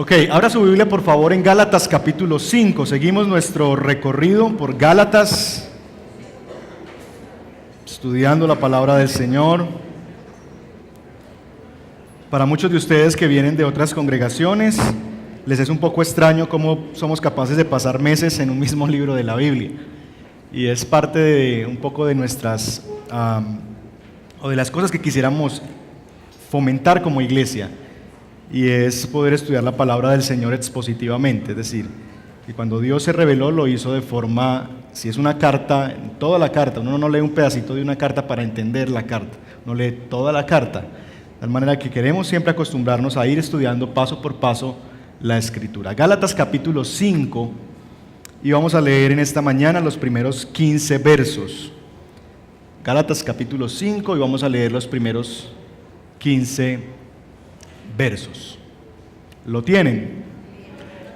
Ok, abra su Biblia por favor en Gálatas capítulo 5. Seguimos nuestro recorrido por Gálatas, estudiando la palabra del Señor. Para muchos de ustedes que vienen de otras congregaciones, les es un poco extraño cómo somos capaces de pasar meses en un mismo libro de la Biblia. Y es parte de un poco de nuestras, o de las cosas que quisiéramos fomentar como iglesia. Y es poder estudiar la palabra del Señor expositivamente, es decir, que cuando Dios se reveló lo hizo de forma, si es una carta, toda la carta, uno no lee un pedacito de una carta para entender la carta, uno lee toda la carta, de tal manera que queremos siempre acostumbrarnos a ir estudiando paso por paso la Escritura. Gálatas capítulo 5, y vamos a leer en esta mañana los primeros 15 versos. Gálatas capítulo 5 y vamos a leer los primeros 15 versos. ¿Lo tienen?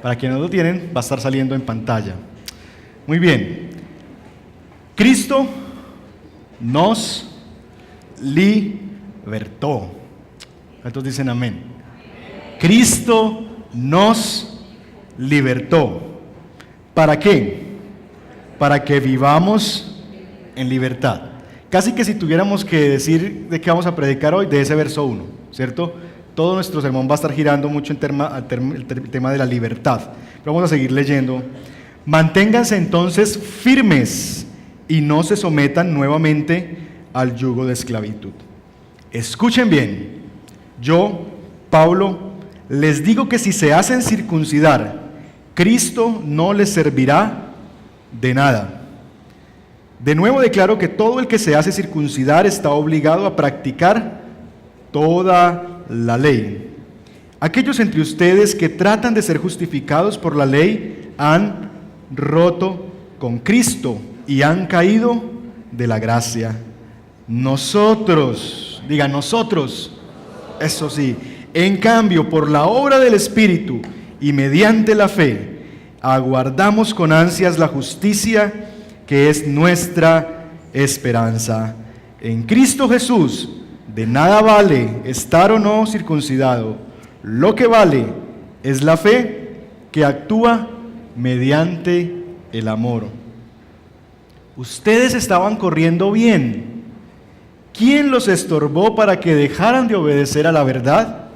Para quienes no lo tienen, va a estar saliendo en pantalla. Muy bien. Cristo nos libertó. ¿Cuántos dicen amén? Cristo nos libertó. ¿Para qué? Para que vivamos en libertad. Casi que si tuviéramos que decir de qué vamos a predicar hoy, de ese verso 1, ¿cierto? Todo nuestro sermón va a estar girando mucho en el tema de la libertad. Pero vamos a seguir leyendo. Manténganse entonces firmes y no se sometan nuevamente al yugo de esclavitud. Escuchen bien. Yo, Pablo, les digo que si se hacen circuncidar, Cristo no les servirá de nada. De nuevo declaro que todo el que se hace circuncidar está obligado a practicar toda la ley. Aquellos entre ustedes que tratan de ser justificados por la ley han roto con Cristo y han caído de la gracia. Nosotros, diga nosotros, eso sí, en cambio por la obra del Espíritu y mediante la fe, aguardamos con ansias la justicia que es nuestra esperanza. En Cristo Jesús, de nada vale estar o no circuncidado. Lo que vale es la fe que actúa mediante el amor. Ustedes estaban corriendo bien. ¿Quién los estorbó para que dejaran de obedecer a la verdad?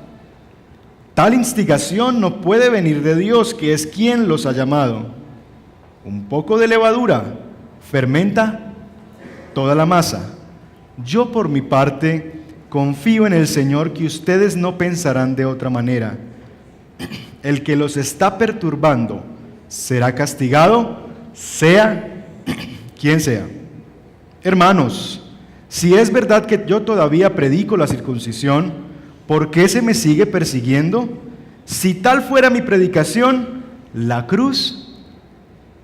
Tal instigación no puede venir de Dios, que es quien los ha llamado. Un poco de levadura fermenta toda la masa. Yo por mi parte confío en el Señor que ustedes no pensarán de otra manera. El que los está perturbando será castigado, sea quien sea. Hermanos, si es verdad que yo todavía predico la circuncisión, ¿por qué se me sigue persiguiendo? Si tal fuera mi predicación, la cruz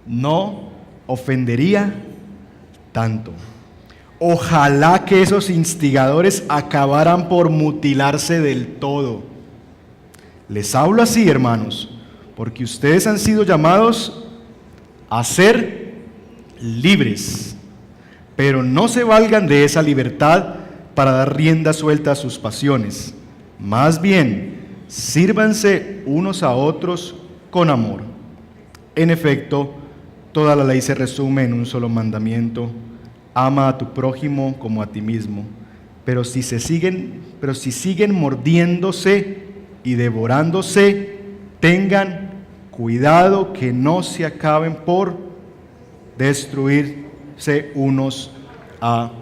no ofendería tanto. Ojalá que esos instigadores acabaran por mutilarse del todo. Les hablo así, hermanos, porque ustedes han sido llamados a ser libres, pero no se valgan de esa libertad para dar rienda suelta a sus pasiones. Más bien, sírvanse unos a otros con amor. En efecto, toda la ley se resume en un solo mandamiento: ama a tu prójimo como a ti mismo. Pero si siguen mordiéndose y devorándose, tengan cuidado que no se acaben por destruirse unos a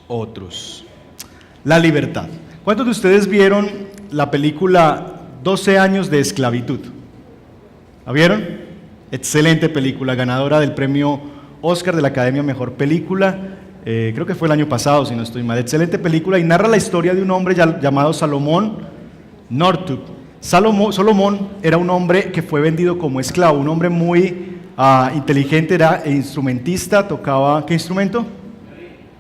otros. La libertad. ¿Cuántos de ustedes vieron la película 12 años de esclavitud? ¿La vieron? Excelente película, ganadora del premio Oscar de la Academia Mejor Película, creo que fue el año pasado, si no estoy mal. Excelente película, y narra la historia de un hombre llamado Salomón Northup. Salomón era un hombre que fue vendido como esclavo, un hombre muy inteligente, era instrumentista, tocaba, ¿qué instrumento?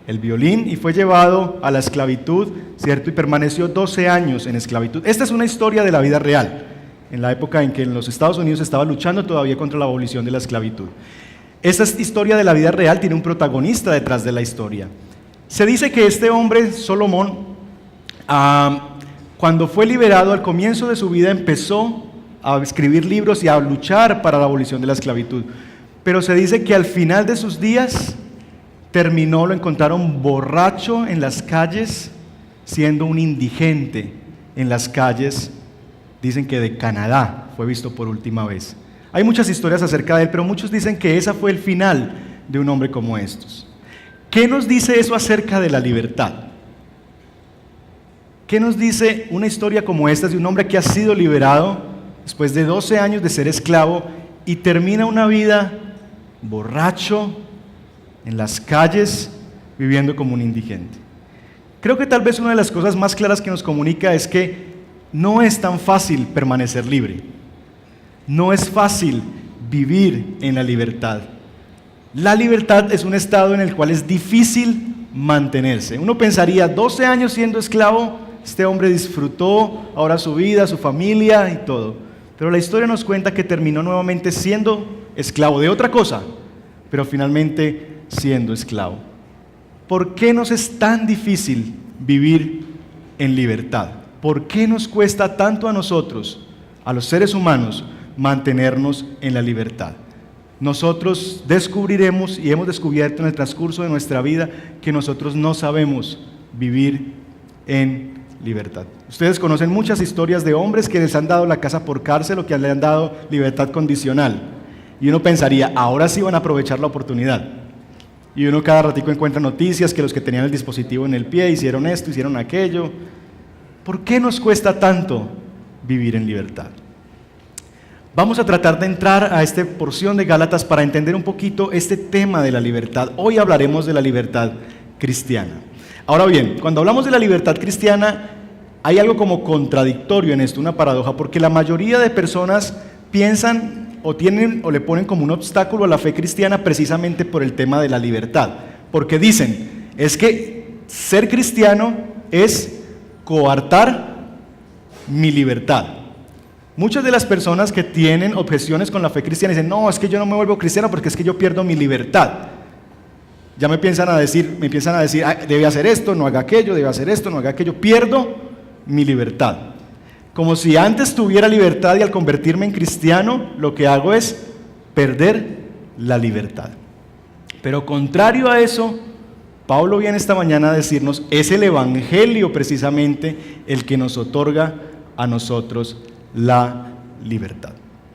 El violín, y fue llevado a la esclavitud, ¿cierto? Y permaneció 12 años en esclavitud. Esta es una historia de la vida real, en la época en que en los Estados Unidos se estaba luchando todavía contra la abolición de la esclavitud. Esta historia de la vida real tiene un protagonista detrás de la historia. Se dice que este hombre, Salomón, cuando fue liberado al comienzo de su vida, empezó a escribir libros y a luchar para la abolición de la esclavitud. Pero se dice que al final de sus días lo encontraron borracho en las calles, siendo un indigente en las calles, dicen que de Canadá fue visto por última vez. Hay muchas historias acerca de él, pero muchos dicen que ese fue el final de un hombre como estos. ¿Qué nos dice eso acerca de la libertad? ¿Qué nos dice una historia como esta de un hombre que ha sido liberado después de 12 años de ser esclavo y termina una vida borracho en las calles, viviendo como un indigente? Creo que tal vez una de las cosas más claras que nos comunica es que no es tan fácil permanecer libre. No es fácil vivir en la libertad. La libertad es un estado en el cual es difícil mantenerse. Uno pensaría, 12 años siendo esclavo, este hombre disfrutó ahora su vida, su familia y todo. Pero la historia nos cuenta que terminó nuevamente siendo esclavo de otra cosa, pero finalmente siendo esclavo. ¿Por qué nos es tan difícil vivir en libertad? ¿Por qué nos cuesta tanto a nosotros, a los seres humanos, mantenernos en la libertad? Nosotros descubriremos y hemos descubierto en el transcurso de nuestra vida que nosotros no sabemos vivir en libertad. Ustedes conocen muchas historias de hombres que les han dado la casa por cárcel o que le han dado libertad condicional. Y uno pensaría, ahora sí van a aprovechar la oportunidad. Y uno cada ratico encuentra noticias que los que tenían el dispositivo en el pie hicieron esto, hicieron aquello. ¿Por qué nos cuesta tanto vivir en libertad? Vamos a tratar de entrar a esta porción de Gálatas para entender un poquito este tema de la libertad. Hoy hablaremos de la libertad cristiana. Ahora bien, cuando hablamos de la libertad cristiana, hay algo como contradictorio en esto, una paradoja, porque la mayoría de personas piensan o tienen o le ponen como un obstáculo a la fe cristiana precisamente por el tema de la libertad, porque dicen, es que ser cristiano es coartar mi libertad. Muchas de las personas que tienen objeciones con la fe cristiana dicen, no, es que yo no me vuelvo cristiano porque es que yo pierdo mi libertad. Ya me empiezan a decir, debe hacer esto, no haga aquello, debe hacer esto, no haga aquello, pierdo mi libertad. Como si antes tuviera libertad y al convertirme en cristiano, lo que hago es perder la libertad. Pero contrario a eso, Pablo viene esta mañana a decirnos, es el Evangelio precisamente el que nos otorga a nosotros la libertad.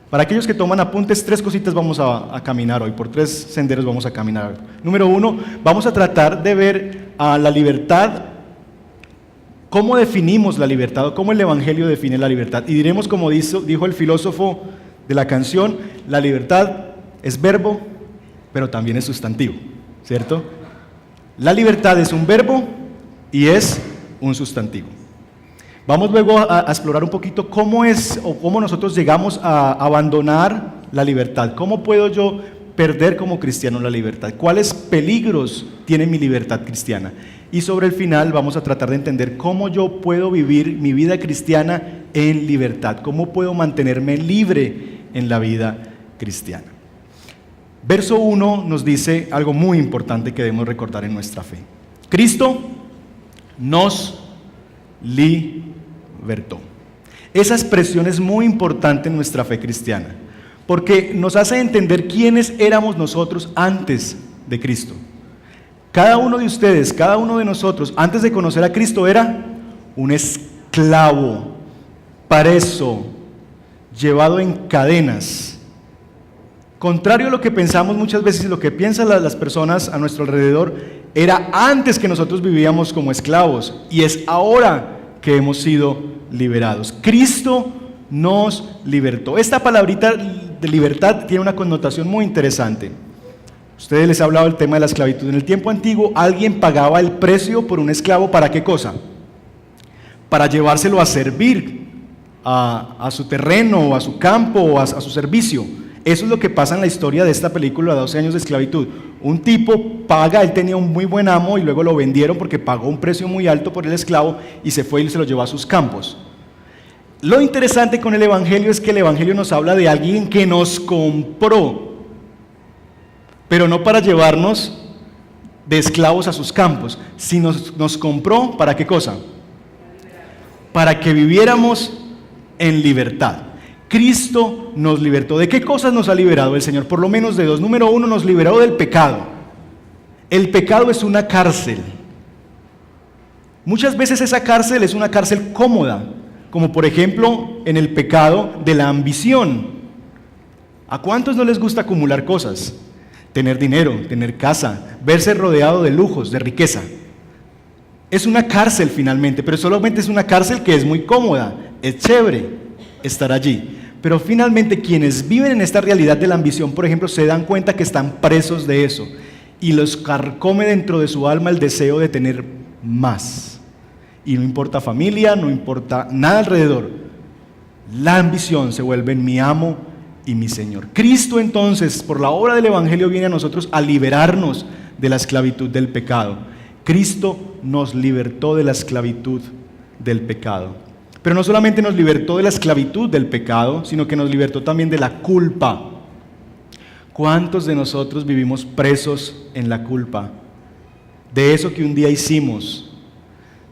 Para aquellos que toman apuntes, 3 cositas vamos a caminar hoy, por 3 senderos vamos a caminar hoy. Número 1, vamos a tratar de ver a la libertad, cómo definimos la libertad o cómo el Evangelio define la libertad. Y diremos, como dijo el filósofo de la canción, la libertad es verbo, pero también es sustantivo, ¿cierto? La libertad es un verbo y es un sustantivo. Vamos luego a explorar un poquito cómo es o cómo nosotros llegamos a abandonar la libertad. ¿Cómo puedo yo perder como cristiano la libertad? ¿Cuáles peligros tiene mi libertad cristiana? Y sobre el final vamos a tratar de entender cómo yo puedo vivir mi vida cristiana en libertad. ¿Cómo puedo mantenerme libre en la vida cristiana? Verso 1 nos dice algo muy importante que debemos recordar en nuestra fe. Cristo nos libertó. Esa expresión es muy importante en nuestra fe cristiana, porque nos hace entender quiénes éramos nosotros antes de Cristo. Cada uno de ustedes, cada uno de nosotros, antes de conocer a Cristo era un esclavo, preso, llevado en cadenas. Contrario a lo que pensamos muchas veces y lo que piensan las personas a nuestro alrededor, era antes que nosotros vivíamos como esclavos y es ahora que hemos sido liberados. Cristo nos libertó. Esta palabrita de libertad tiene una connotación muy interesante. Ustedes les he hablado del tema de la esclavitud. En el tiempo antiguo alguien pagaba el precio por un esclavo. ¿Para qué cosa? Para llevárselo a servir a su terreno, o a su campo, o a su servicio. Eso es lo que pasa en la historia de esta película, 12 años de esclavitud. Un tipo paga, él tenía un muy buen amo y luego lo vendieron porque pagó un precio muy alto por el esclavo y se fue y se lo llevó a sus campos. Lo interesante con el Evangelio es que el Evangelio nos habla de alguien que nos compró, pero no para llevarnos de esclavos a sus campos, sino nos compró, ¿para qué cosa? Para que viviéramos en libertad. Cristo nos libertó. ¿De qué cosas nos ha liberado el Señor? Por lo menos de dos. Número uno, nos liberó del pecado. El pecado es una cárcel. Muchas veces esa cárcel es una cárcel cómoda, como por ejemplo en el pecado de la ambición. ¿A cuántos no les gusta acumular cosas? Tener dinero, tener casa, verse rodeado de lujos, de riqueza. Es una cárcel finalmente, pero solamente es una cárcel que es muy cómoda, es chévere estar allí. Pero finalmente quienes viven en esta realidad de la ambición, por ejemplo, se dan cuenta que están presos de eso y los carcome dentro de su alma el deseo de tener más. Y no importa familia, no importa nada alrededor, la ambición se vuelve en mi amo y mi Señor. Cristo entonces, por la obra del Evangelio, viene a nosotros a liberarnos de la esclavitud del pecado. Cristo nos libertó de la esclavitud del pecado. Pero no solamente nos libertó de la esclavitud del pecado, sino que nos libertó también de la culpa. ¿Cuántos de nosotros vivimos presos en la culpa? De eso que un día hicimos,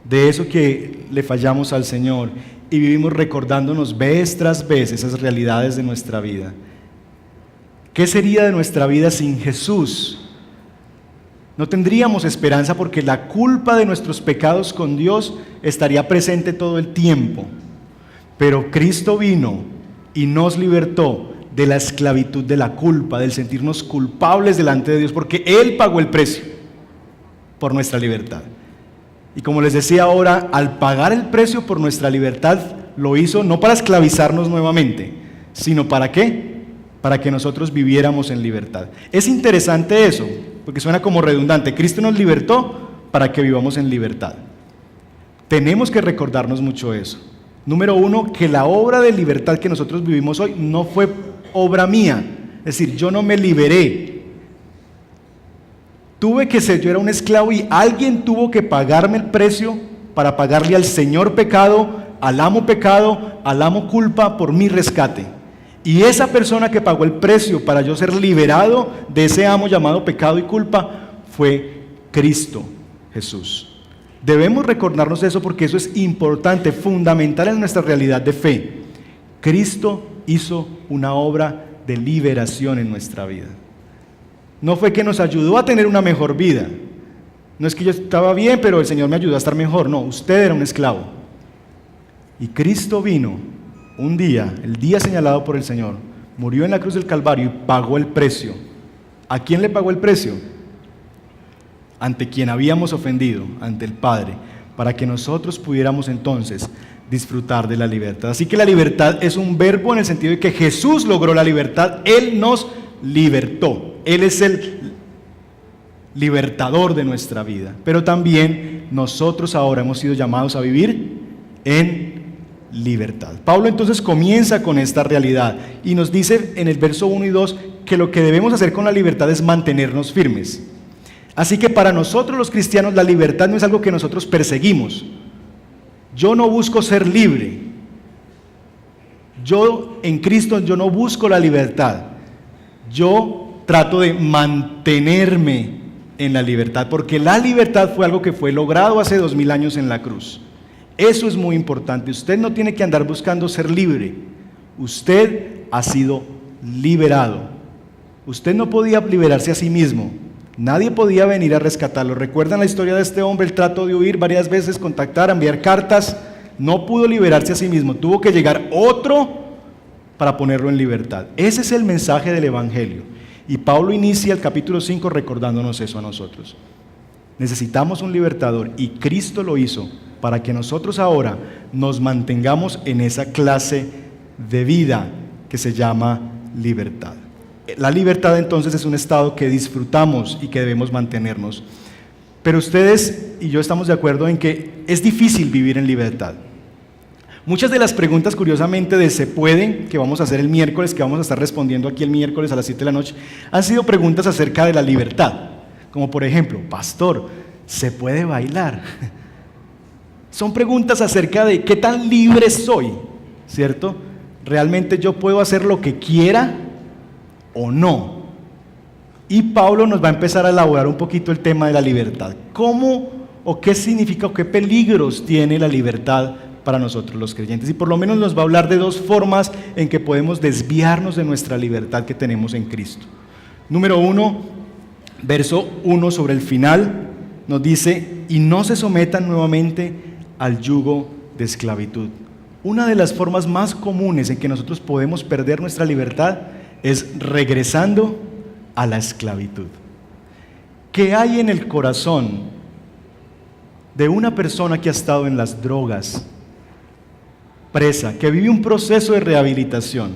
de eso que le fallamos al Señor, y vivimos recordándonos vez tras vez esas realidades de nuestra vida. ¿Qué sería de nuestra vida sin Jesús? No tendríamos esperanza porque la culpa de nuestros pecados con Dios estaría presente todo el tiempo. Pero Cristo vino y nos libertó de la esclavitud de la culpa, del sentirnos culpables delante de Dios, porque Él pagó el precio por nuestra libertad. Y como les decía ahora, al pagar el precio por nuestra libertad, lo hizo no para esclavizarnos nuevamente, sino ¿para qué? Para que nosotros viviéramos en libertad. Es interesante eso, porque suena como redundante. Cristo nos libertó para que vivamos en libertad. Tenemos que recordarnos mucho eso. Número uno, que la obra de libertad que nosotros vivimos hoy no fue obra mía. Es decir, yo no me liberé. Tuve que ser, yo era un esclavo y alguien tuvo que pagarme el precio para pagarle al Señor pecado, al amo culpa por mi rescate. Y esa persona que pagó el precio para yo ser liberado de ese amo llamado pecado y culpa fue Cristo Jesús. Debemos recordarnos eso porque eso es importante, fundamental en nuestra realidad de fe. Cristo hizo una obra de liberación en nuestra vida. No fue que nos ayudó a tener una mejor vida. No es que yo estaba bien, pero el Señor me ayudó a estar mejor. No, usted era un esclavo. Y Cristo vino un día, el día señalado por el Señor, murió en la cruz del Calvario y pagó el precio. ¿A quién le pagó el precio? Ante quien habíamos ofendido, ante el Padre, para que nosotros pudiéramos entonces disfrutar de la libertad. Así que la libertad es un verbo en el sentido de que Jesús logró la libertad, Él nos libertó, Él es el libertador de nuestra vida, pero también nosotros ahora hemos sido llamados a vivir en libertad. Pablo entonces comienza con esta realidad y nos dice en el verso 1 y 2 que lo que debemos hacer con la libertad es mantenernos firmes. Así que para nosotros los cristianos la libertad no es algo que nosotros perseguimos. Yo no busco ser libre. Yo en Cristo yo no busco la libertad. Yo trato de mantenerme en la libertad, porque la libertad fue algo que fue logrado hace 2000 años en la cruz. Eso es muy importante. Usted no tiene que andar buscando ser libre. Usted ha sido liberado. Usted no podía liberarse a sí mismo. Nadie podía venir a rescatarlo. ¿Recuerdan la historia de este hombre? Él trató de huir varias veces, contactar, enviar cartas. No pudo liberarse a sí mismo. Tuvo que llegar otro para ponerlo en libertad. Ese es el mensaje del Evangelio. Y Pablo inicia el capítulo 5 recordándonos eso a nosotros. Necesitamos un libertador y Cristo lo hizo para que nosotros ahora nos mantengamos en esa clase de vida que se llama libertad. La libertad entonces es un estado que disfrutamos y que debemos mantenernos. Pero ustedes y yo estamos de acuerdo en que es difícil vivir en libertad. Muchas de las preguntas, curiosamente, de ¿se puede?, que vamos a hacer el miércoles, que vamos a estar respondiendo aquí el miércoles a las 7 de la noche, han sido preguntas acerca de la libertad. Como por ejemplo, pastor, ¿se puede bailar? Son preguntas acerca de qué tan libre soy, ¿cierto? ¿Realmente yo puedo hacer lo que quiera o no? Y Pablo nos va a empezar a elaborar un poquito el tema de la libertad. ¿Cómo o qué significa o qué peligros tiene la libertad para nosotros los creyentes. Y por lo menos nos va a hablar de dos formas en que podemos desviarnos de nuestra libertad que tenemos en Cristo. Número 1, verso 1 sobre el final, nos dice: y no se sometan nuevamente al yugo de esclavitud. Una de las formas más comunes en que nosotros podemos perder nuestra libertad es regresando a la esclavitud. ¿Qué hay en el corazón de una persona que ha estado en las drogas, presa, que vive un proceso de rehabilitación,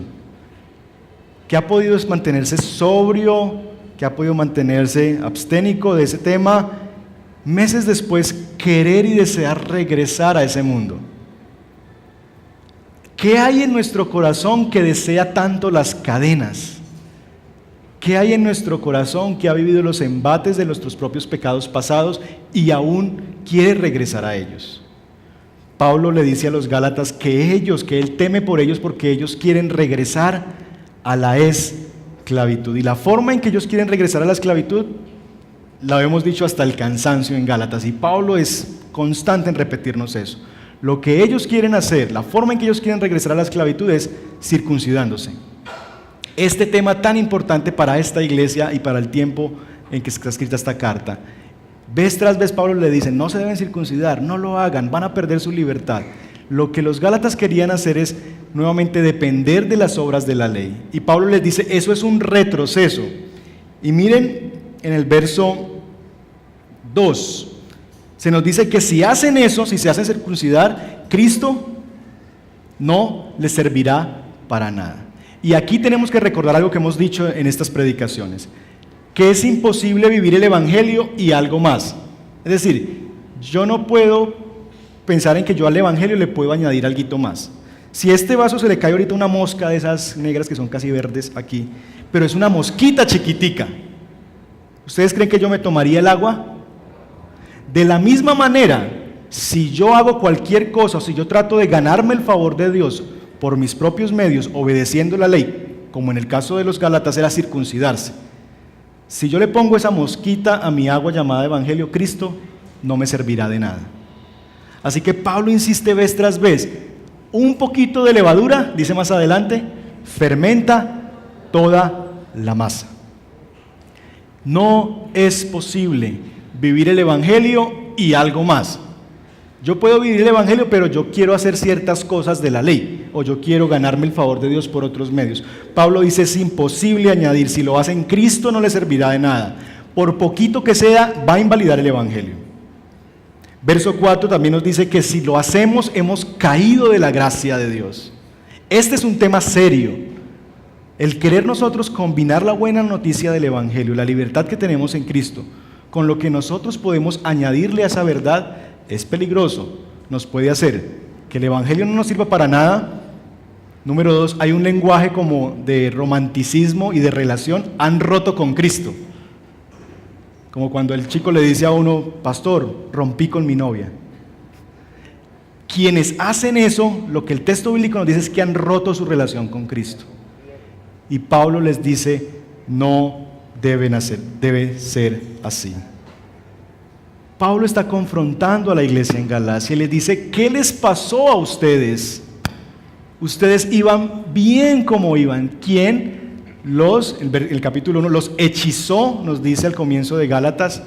que ha podido mantenerse sobrio, que ha podido mantenerse absténico de ese tema, meses después querer y desear regresar a ese mundo? ¿Qué hay en nuestro corazón que desea tanto las cadenas? ¿Qué hay en nuestro corazón que ha vivido los embates de nuestros propios pecados pasados y aún quiere regresar a ellos? Pablo le dice a los Gálatas que él teme por ellos porque ellos quieren regresar a la esclavitud. Y la forma en que ellos quieren regresar a la esclavitud, la hemos dicho hasta el cansancio en Gálatas, y Pablo es constante en repetirnos eso. Lo que ellos quieren hacer, la forma en que ellos quieren regresar a la esclavitud es circuncidándose. Este tema tan importante para esta iglesia y para el tiempo en que está escrita esta carta. Vez tras vez Pablo le dice: no se deben circuncidar, no lo hagan, van a perder su libertad. Lo que los Gálatas querían hacer es nuevamente depender de las obras de la ley. Y Pablo les dice: eso es un retroceso. Y miren en el verso 2. Se nos dice que si hacen eso, si se hacen circuncidar, Cristo no les servirá para nada. Y aquí tenemos que recordar algo que hemos dicho en estas predicaciones, que es imposible vivir el Evangelio y algo más. Es decir, yo no puedo pensar en que yo al Evangelio le puedo añadir algo más. Si este vaso se le cae ahorita una mosca de esas negras que son casi verdes aquí, pero es una mosquita chiquitica, ¿ustedes creen que yo me tomaría el agua? De la misma manera, si yo hago cualquier cosa, o si yo trato de ganarme el favor de Dios por mis propios medios, obedeciendo la ley, como en el caso de los Gálatas era circuncidarse, si yo le pongo esa mosquita a mi agua llamada Evangelio, Cristo no me servirá de nada. Así que Pablo insiste vez tras vez: un poquito de levadura, dice más adelante, fermenta toda la masa. No es posible vivir el Evangelio y algo más. Yo puedo vivir el Evangelio, pero yo quiero hacer ciertas cosas de la ley, o yo quiero ganarme el favor de Dios por otros medios. Pablo dice: es imposible añadir. Si lo hace en Cristo no le servirá de nada. Por poquito que sea, va a invalidar el Evangelio. Verso 4 también nos dice que si lo hacemos, hemos caído de la gracia de Dios. Este es un tema serio. El querer nosotros combinar la buena noticia del Evangelio, la libertad que tenemos en Cristo, con lo que nosotros podemos añadirle a esa verdad, es peligroso. Nos puede hacer que el Evangelio no nos sirva para nada. Número 2, hay un lenguaje como de romanticismo y de relación. Han roto con Cristo. Como cuando el chico le dice a uno: pastor, rompí con mi novia. Quienes hacen eso, lo que el texto bíblico nos dice es que han roto su relación con Cristo. Y Pablo les dice: no deben hacer, debe ser así. Pablo está confrontando a la iglesia en Galacia y les dice: ¿qué les pasó a ustedes? Ustedes iban bien como iban. ¿Quién el capítulo 1 los hechizó? Nos dice al comienzo de Gálatas.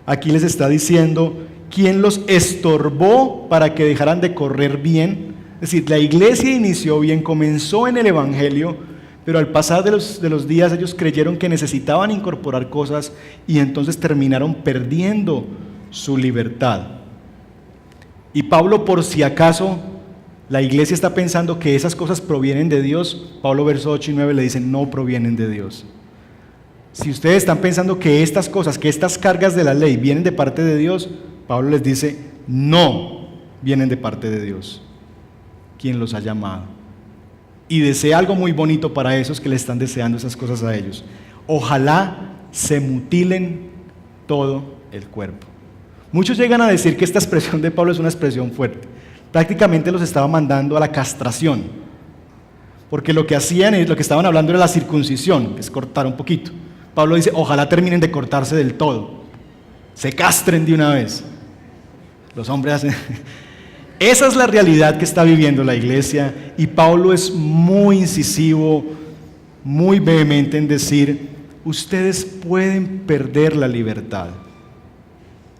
Aquí les está diciendo: ¿quién los estorbó para que dejaran de correr bien? Es decir, la iglesia inició bien, comenzó en el Evangelio, pero al pasar de los días ellos creyeron que necesitaban incorporar cosas y entonces terminaron perdiendo su libertad. Y Pablo, por si acaso la iglesia está pensando que esas cosas provienen de Dios, Pablo versos 8 y 9 le dicen: no provienen de Dios. Si ustedes están pensando que estas cosas, que estas cargas de la ley vienen de parte de Dios, Pablo les dice: no vienen de parte de Dios, quien los ha llamado. Y desea algo muy bonito para esos que le están deseando esas cosas a ellos: ojalá se mutilen todo el cuerpo. Muchos llegan a decir que esta expresión de Pablo es una expresión fuerte. Prácticamente los estaba mandando a la castración, porque lo que hacían y lo que estaban hablando era la circuncisión, que es cortar un poquito. Pablo dice: ojalá terminen de cortarse del todo, se castren de una vez. Los hombres hacen Esa es la realidad que está viviendo la iglesia, y Pablo es muy incisivo, muy vehemente en decir: ustedes pueden perder la libertad.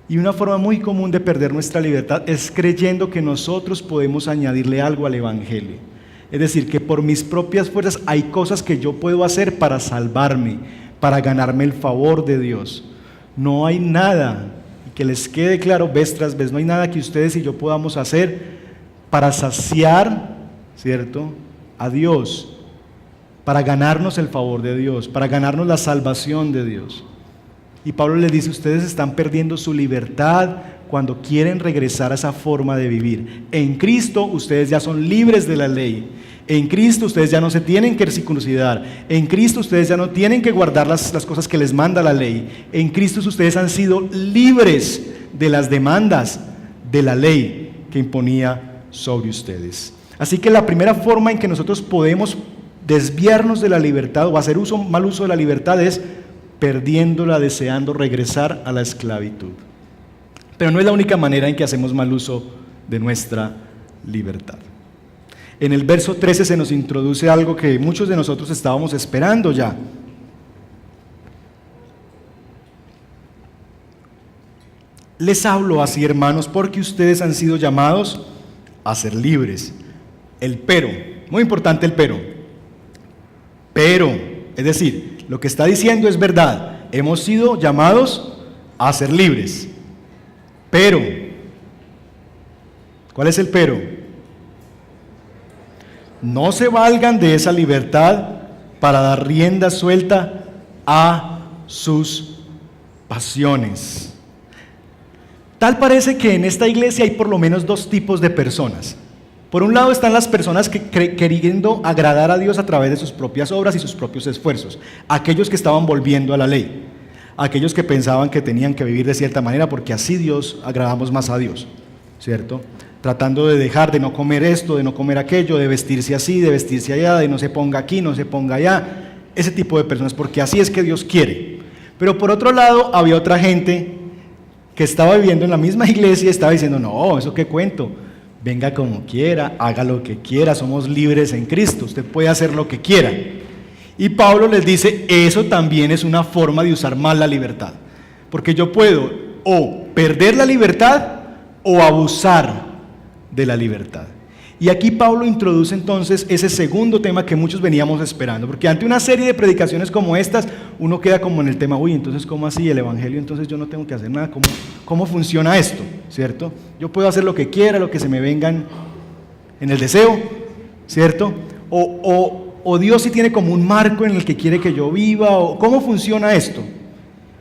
Y una forma muy común de perder nuestra libertad es creyendo que nosotros podemos añadirle algo al evangelio. Es decir, que por mis propias fuerzas hay cosas que yo puedo hacer para salvarme, para ganarme el favor de Dios. No hay nada, y que les quede claro vez tras vez, no hay nada que ustedes y yo podamos hacer para saciar, ¿cierto?, a Dios, para ganarnos el favor de Dios, para ganarnos la salvación de Dios. Y Pablo les dice: ustedes están perdiendo su libertad cuando quieren regresar a esa forma de vivir. En Cristo ustedes ya son libres de la ley. En Cristo ustedes ya no se tienen que circuncidar. En Cristo ustedes ya no tienen que guardar las cosas que les manda la ley. En Cristo ustedes han sido libres de las demandas de la ley que imponía sobre ustedes. Así que la primera forma en que nosotros podemos desviarnos de la libertad o hacer mal uso de la libertad es perdiéndola, deseando regresar a la esclavitud. Pero no es la única manera en que hacemos mal uso de nuestra libertad. En el verso 13 se nos introduce algo que muchos de nosotros estábamos esperando ya. Les hablo así, hermanos, porque ustedes han sido llamados a ser libres. El pero, muy importante el pero. Pero, es decir, lo que está diciendo es verdad. Hemos sido llamados a ser libres. Pero, ¿cuál es el pero? No se valgan de esa libertad para dar rienda suelta a sus pasiones. Tal parece que en esta iglesia hay por lo menos dos tipos de personas. Por un lado están las personas que queriendo agradar a Dios a través de sus propias obras y sus propios esfuerzos. Aquellos que estaban volviendo a la ley. Aquellos que pensaban que tenían que vivir de cierta manera porque así agradamos más a Dios, ¿cierto? Tratando de dejar de no comer esto, de no comer aquello, de vestirse así, de vestirse allá, de no se ponga aquí, no se ponga allá. Ese tipo de personas, porque así es que Dios quiere. Pero por otro lado había otra gente que estaba viviendo en la misma iglesia y estaba diciendo: no, eso qué cuento. Venga como quiera, haga lo que quiera, somos libres en Cristo, usted puede hacer lo que quiera. Y Pablo les dice: eso también es una forma de usar mal la libertad, porque yo puedo o perder la libertad o abusar de la libertad. Y aquí Pablo introduce entonces ese segundo tema que muchos veníamos esperando, porque ante una serie de predicaciones como estas, uno queda como en el tema: uy, entonces ¿cómo así el evangelio? Entonces yo no tengo que hacer nada. ¿Cómo funciona esto? ¿Cierto? Yo puedo hacer lo que quiera, lo que se me venga en el deseo, ¿cierto? O Dios sí tiene como un marco en el que quiere que yo viva, o ¿cómo funciona esto?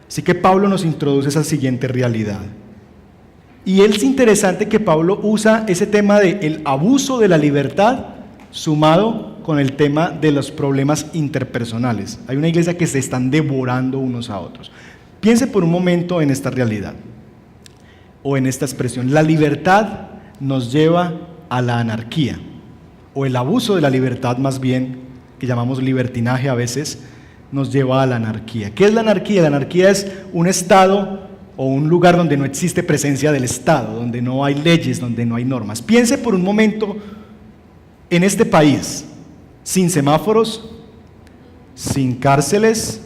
Así que Pablo nos introduce esa siguiente realidad. Y es interesante que Pablo usa ese tema del abuso de la libertad sumado con el tema de los problemas interpersonales. Hay una iglesia que se están devorando unos a otros. Piense por un momento en esta realidad o en esta expresión: la libertad nos lleva a la anarquía, o el abuso de la libertad, más bien, que llamamos libertinaje a veces, nos lleva a la anarquía. ¿Qué es la anarquía? La anarquía es un estado o un lugar donde no existe presencia del Estado, donde no hay leyes, donde no hay normas. Piense por un momento en este país, sin semáforos, sin cárceles,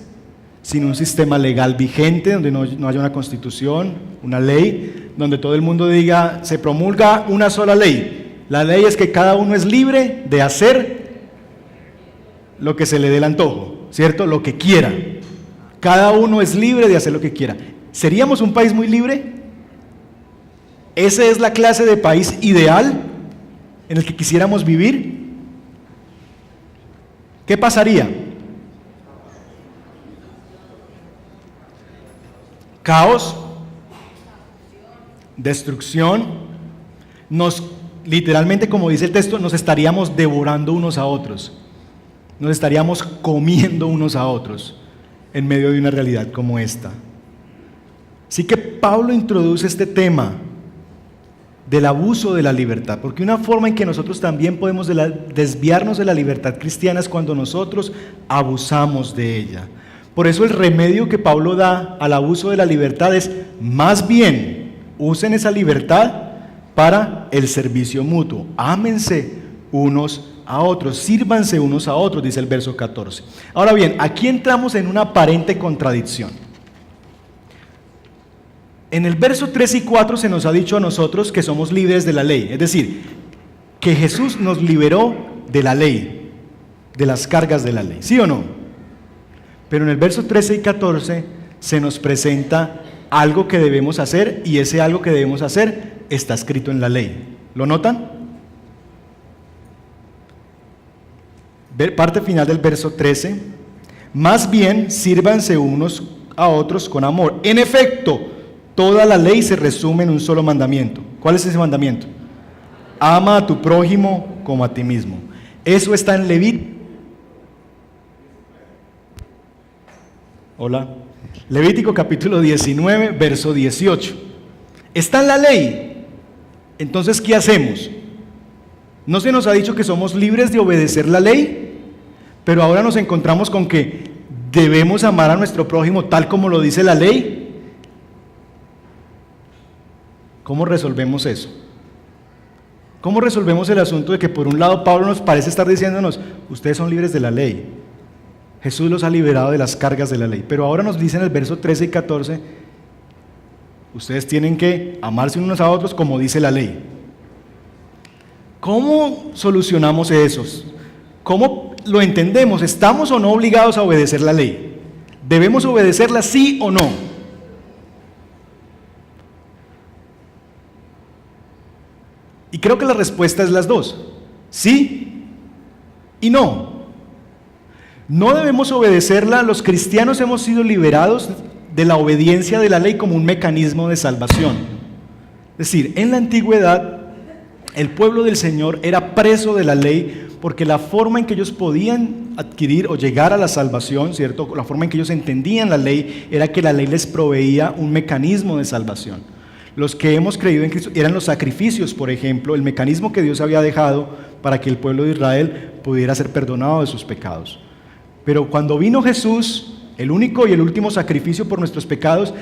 sin un sistema legal vigente, donde no haya una constitución, una ley, donde todo el mundo diga: se promulga una sola ley. La ley es que cada uno es libre de hacer lo que se le dé el antojo, ¿cierto? Lo que quiera. Cada uno es libre de hacer lo que quiera. ¿Seríamos un país muy libre? ¿Esa es la clase de país ideal en el que quisiéramos vivir? ¿Qué pasaría? Caos, destrucción, literalmente, como dice el texto, nos estaríamos devorando unos a otros, nos estaríamos comiendo unos a otros en medio de una realidad como esta. Así que Pablo introduce este tema del abuso de la libertad, porque una forma en que nosotros también podemos desviarnos de la libertad cristiana es cuando nosotros abusamos de ella. Por eso el remedio que Pablo da al abuso de la libertad es: más bien usen esa libertad para el servicio mutuo. Ámense unos a otros, sírvanse unos a otros, dice el verso 14. Ahora bien, aquí entramos en una aparente contradicción. En el verso 3 y 4 se nos ha dicho a nosotros que somos libres de la ley, es decir, que Jesús nos liberó de la ley, de las cargas de la ley, ¿sí o no? Pero en el verso 13 y 14 se nos presenta algo que debemos hacer, y ese algo que debemos hacer está escrito en la ley. ¿Lo notan? Parte final del verso 13. Más bien, sírvanse unos a otros con amor. En efecto, toda la ley se resume en un solo mandamiento. ¿Cuál es ese mandamiento? Ama a tu prójimo como a ti mismo. Eso está en Levítico. Hola. Levítico capítulo 19, verso 18. Está en la ley. Entonces, ¿qué hacemos? ¿No se nos ha dicho que somos libres de obedecer la ley? Pero ahora nos encontramos con que debemos amar a nuestro prójimo tal como lo dice la ley. ¿Cómo resolvemos eso? ¿Cómo resolvemos el asunto de que por un lado Pablo nos parece estar diciéndonos, ustedes son libres de la ley, Jesús los ha liberado de las cargas de la ley, pero ahora nos dice en el verso 13 y 14, ustedes tienen que amarse unos a otros como dice la ley? ¿Cómo solucionamos eso? ¿Cómo lo entendemos? ¿Estamos o no obligados a obedecer la ley? ¿Debemos obedecerla sí o no? Y creo que la respuesta es las dos, sí y no. No debemos obedecerla. Los cristianos hemos sido liberados de la obediencia de la ley como un mecanismo de salvación. Es decir, en la antigüedad el pueblo del Señor era preso de la ley porque la forma en que ellos podían adquirir o llegar a la salvación, ¿cierto? La forma en que ellos entendían la ley era que la ley les proveía un mecanismo de salvación. Los que hemos creído en Cristo eran los sacrificios, por ejemplo, el mecanismo que Dios había dejado para que el pueblo de Israel pudiera ser perdonado de sus pecados. Pero cuando vino Jesús, el único y el último sacrificio por nuestros pecados,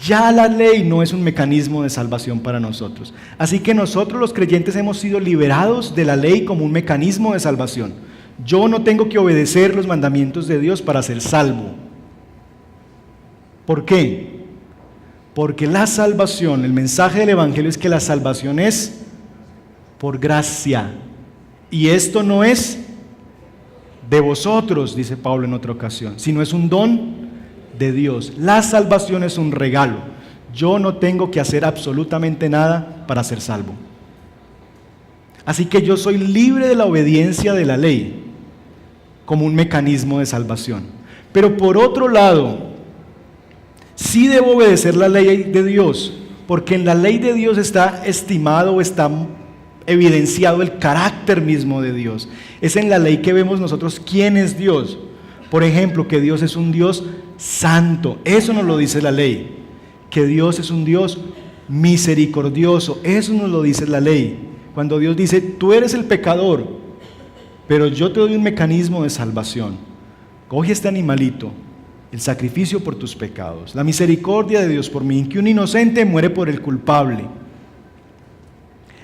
ya la ley no es un mecanismo de salvación para nosotros. Así que nosotros los creyentes hemos sido liberados de la ley como un mecanismo de salvación. Yo no tengo que obedecer los mandamientos de Dios para ser salvo. ¿Por qué? Porque la salvación, el mensaje del Evangelio es que la salvación es por gracia. Y esto no es de vosotros, dice Pablo en otra ocasión, sino es un don de Dios. La salvación es un regalo. Yo no tengo que hacer absolutamente nada para ser salvo. Así que yo soy libre de la obediencia de la ley como un mecanismo de salvación. Pero por otro lado, sí debo obedecer la ley de Dios, porque en la ley de Dios está estimado, está evidenciado el carácter mismo de Dios. Es en la ley que vemos nosotros quién es Dios. Por ejemplo, que Dios es un Dios santo, eso nos lo dice la ley. Que Dios es un Dios misericordioso, eso nos lo dice la ley. Cuando Dios dice, tú eres el pecador, pero yo te doy un mecanismo de salvación. Coge este animalito, el sacrificio por tus pecados, la misericordia de Dios por mí, que un inocente muere por el culpable.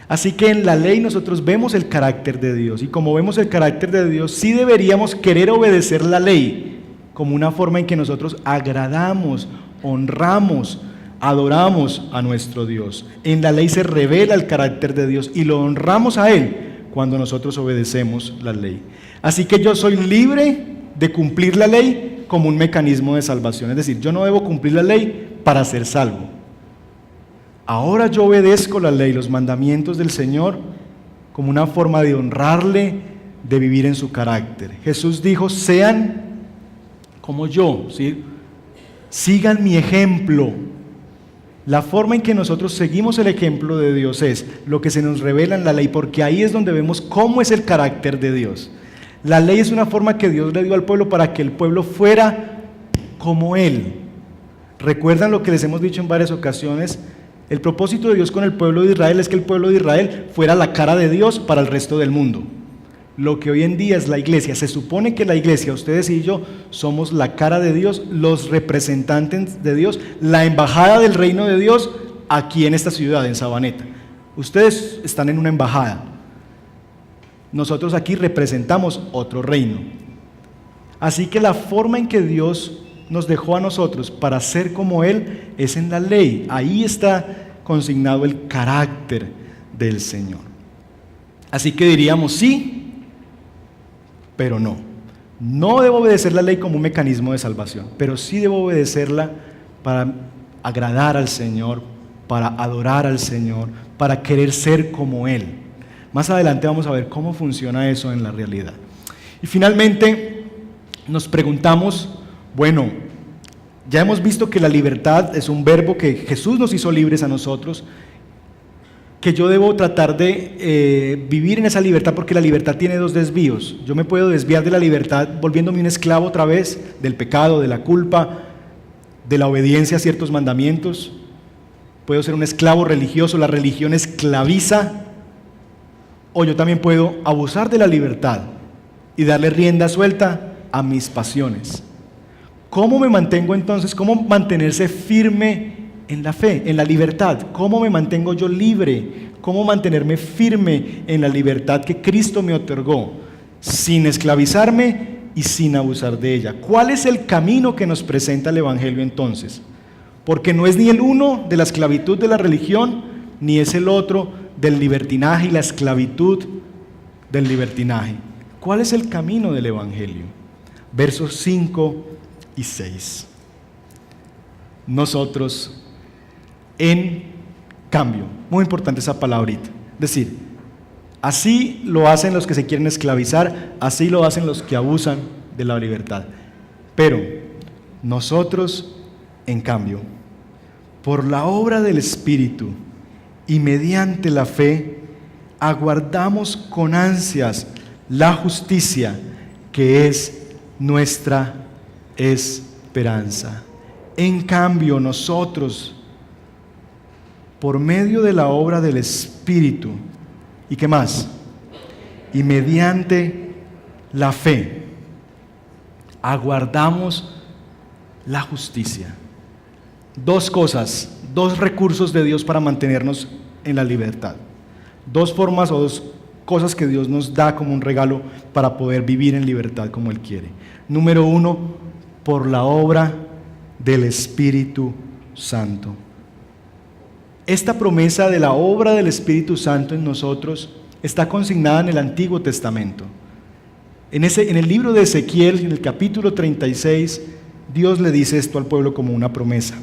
Así que en la ley nosotros vemos el carácter de Dios, y como vemos el carácter de Dios, sí deberíamos querer obedecer la ley como una forma en que nosotros agradamos, honramos, adoramos a nuestro Dios. En la ley se revela el carácter de Dios y lo honramos a Él cuando nosotros obedecemos la ley. Así que yo soy libre de cumplir la ley como un mecanismo de salvación. Es decir, yo no debo cumplir la ley para ser salvo. Ahora yo obedezco la ley, los mandamientos del Señor, como una forma de honrarle, de vivir en su carácter. Jesús dijo, sean como yo, ¿sí? Sigan mi ejemplo. La forma en que nosotros seguimos el ejemplo de Dios es lo que se nos revela en la ley, porque ahí es donde vemos cómo es el carácter de Dios. La ley es una forma que Dios le dio al pueblo para que el pueblo fuera como Él. ¿Recuerdan lo que les hemos dicho en varias ocasiones? El propósito de Dios con el pueblo de Israel es que el pueblo de Israel fuera la cara de Dios para el resto del mundo. Lo que hoy en día es la iglesia, se supone que la iglesia, ustedes y yo, somos la cara de Dios, los representantes de Dios, la embajada del reino de Dios aquí en esta ciudad, en Sabaneta. Ustedes están en una embajada. Nosotros aquí representamos otro reino. Así que la forma en que Dios nos dejó a nosotros para ser como Él es en la ley. Ahí está consignado el carácter del Señor. Así que diríamos sí, pero no. No debo obedecer la ley como un mecanismo de salvación, pero sí debo obedecerla para agradar al Señor, para adorar al Señor, para querer ser como Él. Más adelante vamos a ver cómo funciona eso en la realidad. Y finalmente nos preguntamos, bueno, ya hemos visto que la libertad es un verbo que Jesús nos hizo libres a nosotros, que yo debo tratar de vivir en esa libertad, porque la libertad tiene dos desvíos. Yo me puedo desviar de la libertad volviéndome un esclavo otra vez del pecado, de la culpa, de la obediencia a ciertos mandamientos. Puedo ser un esclavo religioso, la religión esclaviza. O yo también puedo abusar de la libertad y darle rienda suelta a mis pasiones. ¿Cómo me mantengo entonces? ¿Cómo mantenerse firme en la fe, en la libertad? ¿Cómo me mantengo yo libre? ¿Cómo mantenerme firme en la libertad que Cristo me otorgó, sin esclavizarme y sin abusar de ella? ¿Cuál es el camino que nos presenta el Evangelio entonces? Porque no es ni el uno de la esclavitud de la religión, ni es el otro del libertinaje y la esclavitud del libertinaje. ¿Cuál es el camino del Evangelio? Versos 5 y 6. Nosotros, en cambio, muy importante esa palabrita, es decir, así lo hacen los que se quieren esclavizar, así lo hacen los que abusan de la libertad. Pero nosotros, en cambio, por la obra del Espíritu y mediante la fe, aguardamos con ansias la justicia que es nuestra esperanza. En cambio, nosotros, por medio de la obra del Espíritu, ¿y qué más? Y mediante la fe, aguardamos la justicia. Dos cosas, dos recursos de Dios para mantenernos en la libertad. Dos formas o dos cosas que Dios nos da como un regalo para poder vivir en libertad como Él quiere. Número uno, por la obra del Espíritu Santo. Esta promesa de la obra del Espíritu Santo en nosotros está consignada en el Antiguo Testamento. En el libro de Ezequiel, en el capítulo 36, Dios le dice esto al pueblo como una promesa: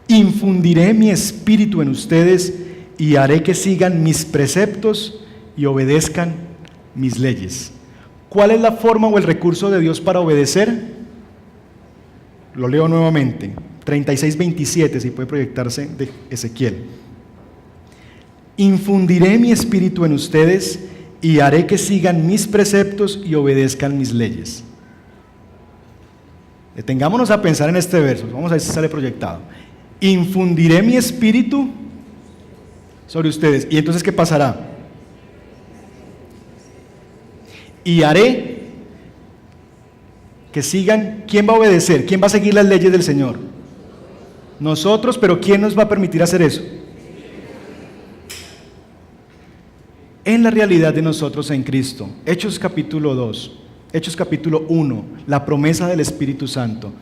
infundiré mi espíritu en ustedes y haré que sigan mis preceptos y obedezcan mis leyes. ¿Cuál es la forma o el recurso de Dios para obedecer? Lo leo nuevamente, 36:27, si puede proyectarse, de Ezequiel. Infundiré mi espíritu en ustedes y haré que sigan mis preceptos y obedezcan mis leyes. Detengámonos a pensar en este verso, vamos a ver si sale proyectado. Infundiré mi espíritu sobre ustedes. ¿Y entonces qué pasará? Y haré que sigan. ¿Quién va a obedecer? ¿Quién va a seguir las leyes del Señor? Nosotros, pero ¿quién nos va a permitir hacer eso? En la realidad de nosotros en Cristo. Hechos capítulo 2, Hechos capítulo 1, la promesa del Espíritu Santo.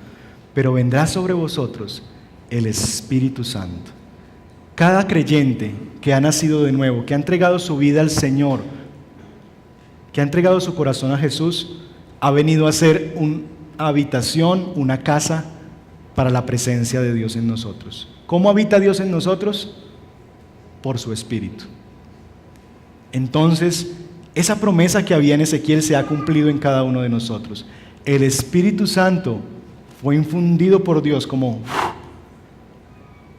Pero vendrá sobre vosotros el Espíritu Santo. Cada creyente que ha nacido de nuevo, que ha entregado su vida al Señor, que ha entregado su corazón a Jesús, ha venido a ser una habitación, una casa para la presencia de Dios en nosotros. ¿Cómo habita Dios en nosotros? Por su Espíritu. Entonces, esa promesa que había en Ezequiel se ha cumplido en cada uno de nosotros. El Espíritu Santo fue infundido por Dios, como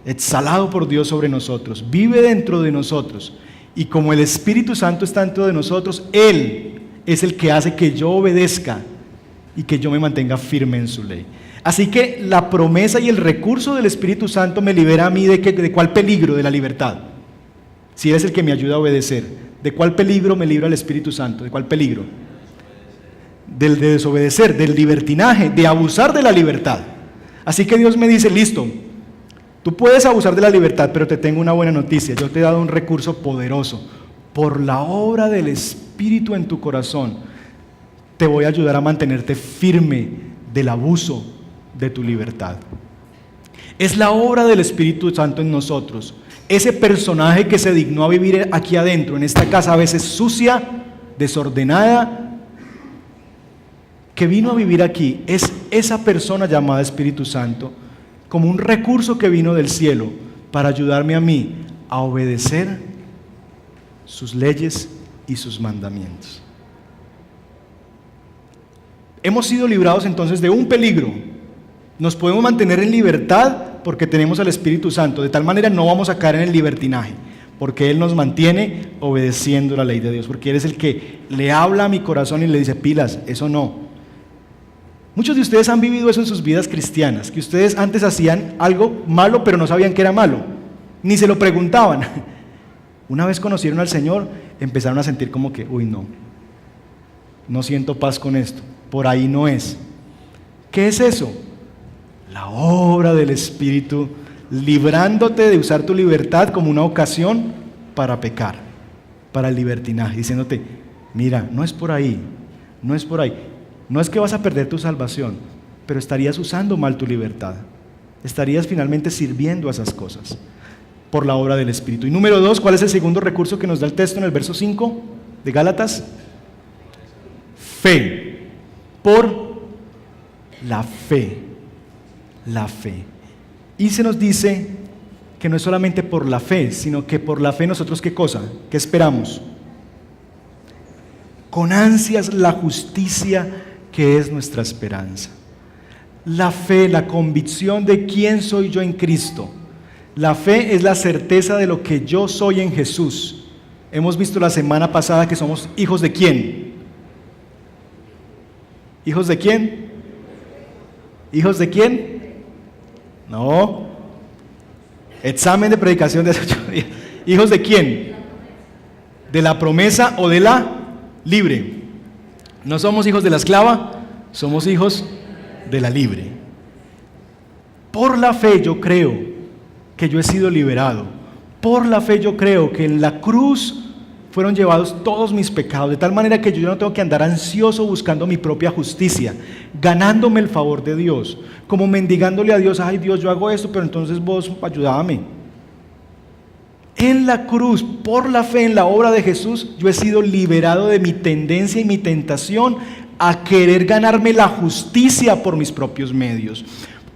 exhalado por Dios sobre nosotros, vive dentro de nosotros, y como el Espíritu Santo está dentro de nosotros, Él es el que hace que yo obedezca y que yo me mantenga firme en su ley. Así que la promesa y el recurso del Espíritu Santo me libera a mí ¿de cuál peligro? De la libertad. Si Él es el que me ayuda a obedecer, ¿de cuál peligro me libra el Espíritu Santo? ¿De cuál peligro? Del de desobedecer, del libertinaje, de abusar de la libertad. Así que Dios me dice, listo, Tú puedes abusar de la libertad, pero te tengo una buena noticia. Yo te he dado un recurso poderoso. Por la obra del Espíritu en tu corazón, te voy a ayudar a mantenerte firme del abuso de tu libertad. Es la obra del Espíritu Santo en nosotros. Ese personaje que se dignó a vivir aquí adentro, en esta casa a veces sucia, desordenada, que vino a vivir aquí, es esa persona llamada Espíritu Santo, como un recurso que vino del cielo para ayudarme a mí a obedecer sus leyes y sus mandamientos. Hemos sido librados entonces de un peligro. Nos podemos mantener en libertad porque tenemos al Espíritu Santo. De tal manera no vamos a caer en el libertinaje, porque Él nos mantiene obedeciendo la ley de Dios, porque Él es el que le habla a mi corazón y le dice: pilas, eso no. Muchos de ustedes han vivido eso en sus vidas cristianas, que ustedes antes hacían algo malo pero no sabían que era malo, ni se lo preguntaban. Una vez conocieron al Señor, empezaron a sentir como que, uy, no siento paz con esto, por ahí no es. ¿Qué es eso? La obra del Espíritu, librándote de usar tu libertad como una ocasión para pecar, para el libertinaje, diciéndote: mira, no es por ahí, no es por ahí. No es que vas a perder tu salvación, pero estarías usando mal tu libertad. Estarías finalmente sirviendo a esas cosas por la obra del Espíritu. Y número 2, ¿cuál es el segundo recurso que nos da el texto en el verso 5 de Gálatas? Fe. Por la fe. La fe. Y se nos dice que no es solamente por la fe, sino que por la fe nosotros, ¿qué cosa? ¿Qué esperamos? Con ansias la justicia que es nuestra esperanza. La fe, la convicción de quién soy yo en Cristo. La fe es la certeza de lo que yo soy en Jesús. Hemos visto la semana pasada que somos hijos de quién. ¿Hijos de quién? ¿Hijos de quién? No. Examen de predicación de hace 8 días. ¿Hijos de quién? ¿De la promesa o de la libre? No somos hijos de la esclava, somos hijos de la libre. Por la fe yo creo que yo he sido liberado. Por la fe yo creo que en la cruz fueron llevados todos mis pecados, de tal manera que yo no tengo que andar ansioso buscando mi propia justicia, ganándome el favor de Dios, como mendigándole a Dios: ay Dios, yo hago esto, pero entonces vos ayúdame. En la cruz, por la fe en la obra de Jesús, yo he sido liberado de mi tendencia y mi tentación a querer ganarme la justicia por mis propios medios.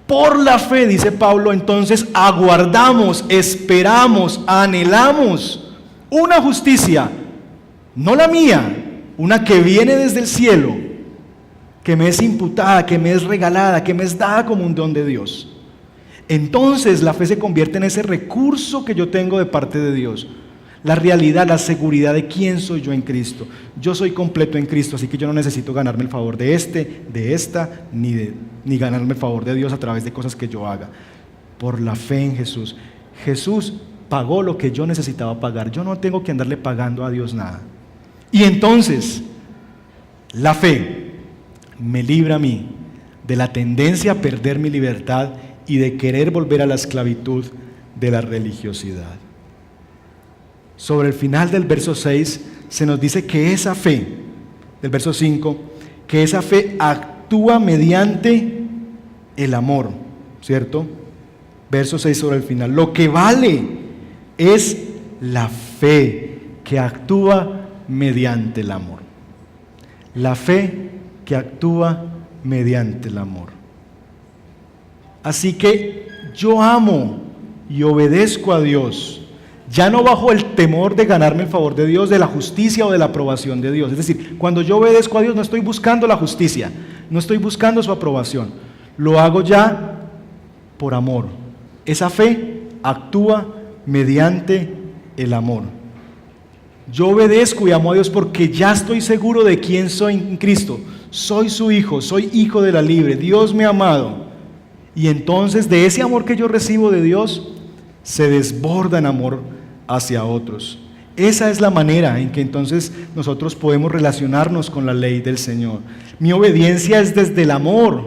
Por la fe, dice Pablo, entonces aguardamos, esperamos, anhelamos una justicia, no la mía, una que viene desde el cielo, que me es imputada, que me es regalada, que me es dada como un don de Dios. Entonces la fe se convierte en ese recurso que yo tengo de parte de Dios. La realidad, la seguridad de quién soy yo en Cristo. Yo soy completo en Cristo, así que yo no necesito ganarme el favor de esta, ni ganarme el favor de Dios a través de cosas que yo haga. Por la fe en Jesús. Jesús pagó lo que yo necesitaba pagar. Yo no tengo que andarle pagando a Dios nada. Y entonces, la fe me libra a mí de la tendencia a perder mi libertad y de querer volver a la esclavitud de la religiosidad. Sobre el final del verso 6 se nos dice que esa fe, del verso 5, que esa fe actúa mediante el amor, ¿cierto? Verso 6 sobre el final. Lo que vale es la fe que actúa mediante el amor. La fe que actúa mediante el amor. Así que yo amo y obedezco a Dios, ya no bajo el temor de ganarme el favor de Dios, de la justicia o de la aprobación de Dios. Es decir, cuando yo obedezco a Dios no estoy buscando la justicia, no estoy buscando su aprobación, lo hago ya por amor. Esa fe actúa mediante el amor. Yo obedezco y amo a Dios porque ya estoy seguro de quién soy en Cristo. Soy su hijo, soy hijo de la libre, Dios me ha amado. Y entonces de ese amor que yo recibo de Dios, se desborda en amor hacia otros. Esa es la manera en que entonces nosotros podemos relacionarnos con la ley del Señor. Mi obediencia es desde el amor,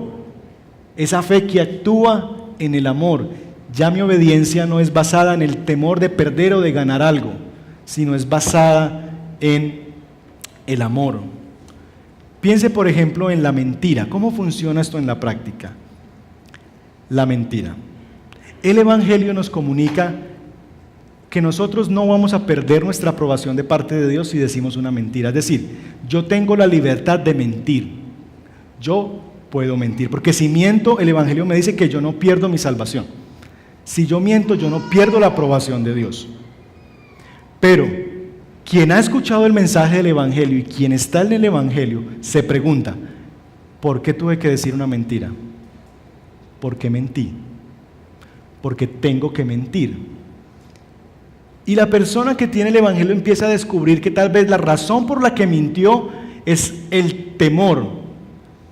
esa fe que actúa en el amor. Ya mi obediencia no es basada en el temor de perder o de ganar algo, sino es basada en el amor. Piense, por ejemplo, en la mentira. ¿Cómo funciona esto en la práctica? La mentira. El Evangelio nos comunica que nosotros no vamos a perder nuestra aprobación de parte de Dios si decimos una mentira. Es decir, yo tengo la libertad de mentir. Yo puedo mentir, porque si miento, el Evangelio me dice que yo no pierdo mi salvación. Si yo miento, yo no pierdo la aprobación de Dios. Pero quien ha escuchado el mensaje del Evangelio y quien está en el Evangelio se pregunta, ¿por qué tuve que decir una mentira? ¿Por qué mentí? Porque tengo que mentir. Y la persona que tiene el Evangelio empieza a descubrir que tal vez la razón por la que mintió es el temor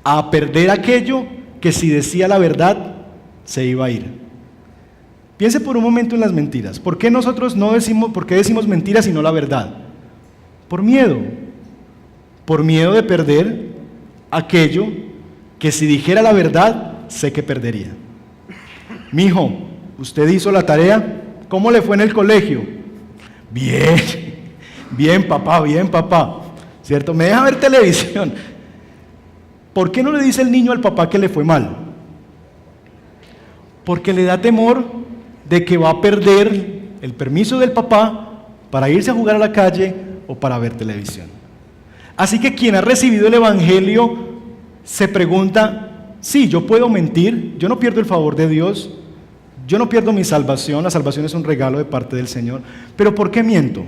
a perder aquello que si decía la verdad se iba a ir. Piense por un momento en las mentiras. ¿Por qué nosotros por qué decimos mentiras y no la verdad? Por miedo de perder aquello que si dijera la verdad, sé que perdería. Mijo, ¿usted hizo la tarea? ¿Cómo le fue en el colegio? Bien papá, ¿cierto? Me deja ver televisión. ¿Por qué no le dice el niño al papá que le fue mal? Porque le da temor de que va a perder el permiso del papá para irse a jugar a la calle o para ver televisión. Así que quien ha recibido el Evangelio se pregunta, sí, yo puedo mentir, yo no pierdo el favor de Dios, yo no pierdo mi salvación, la salvación es un regalo de parte del Señor, pero ¿por qué miento?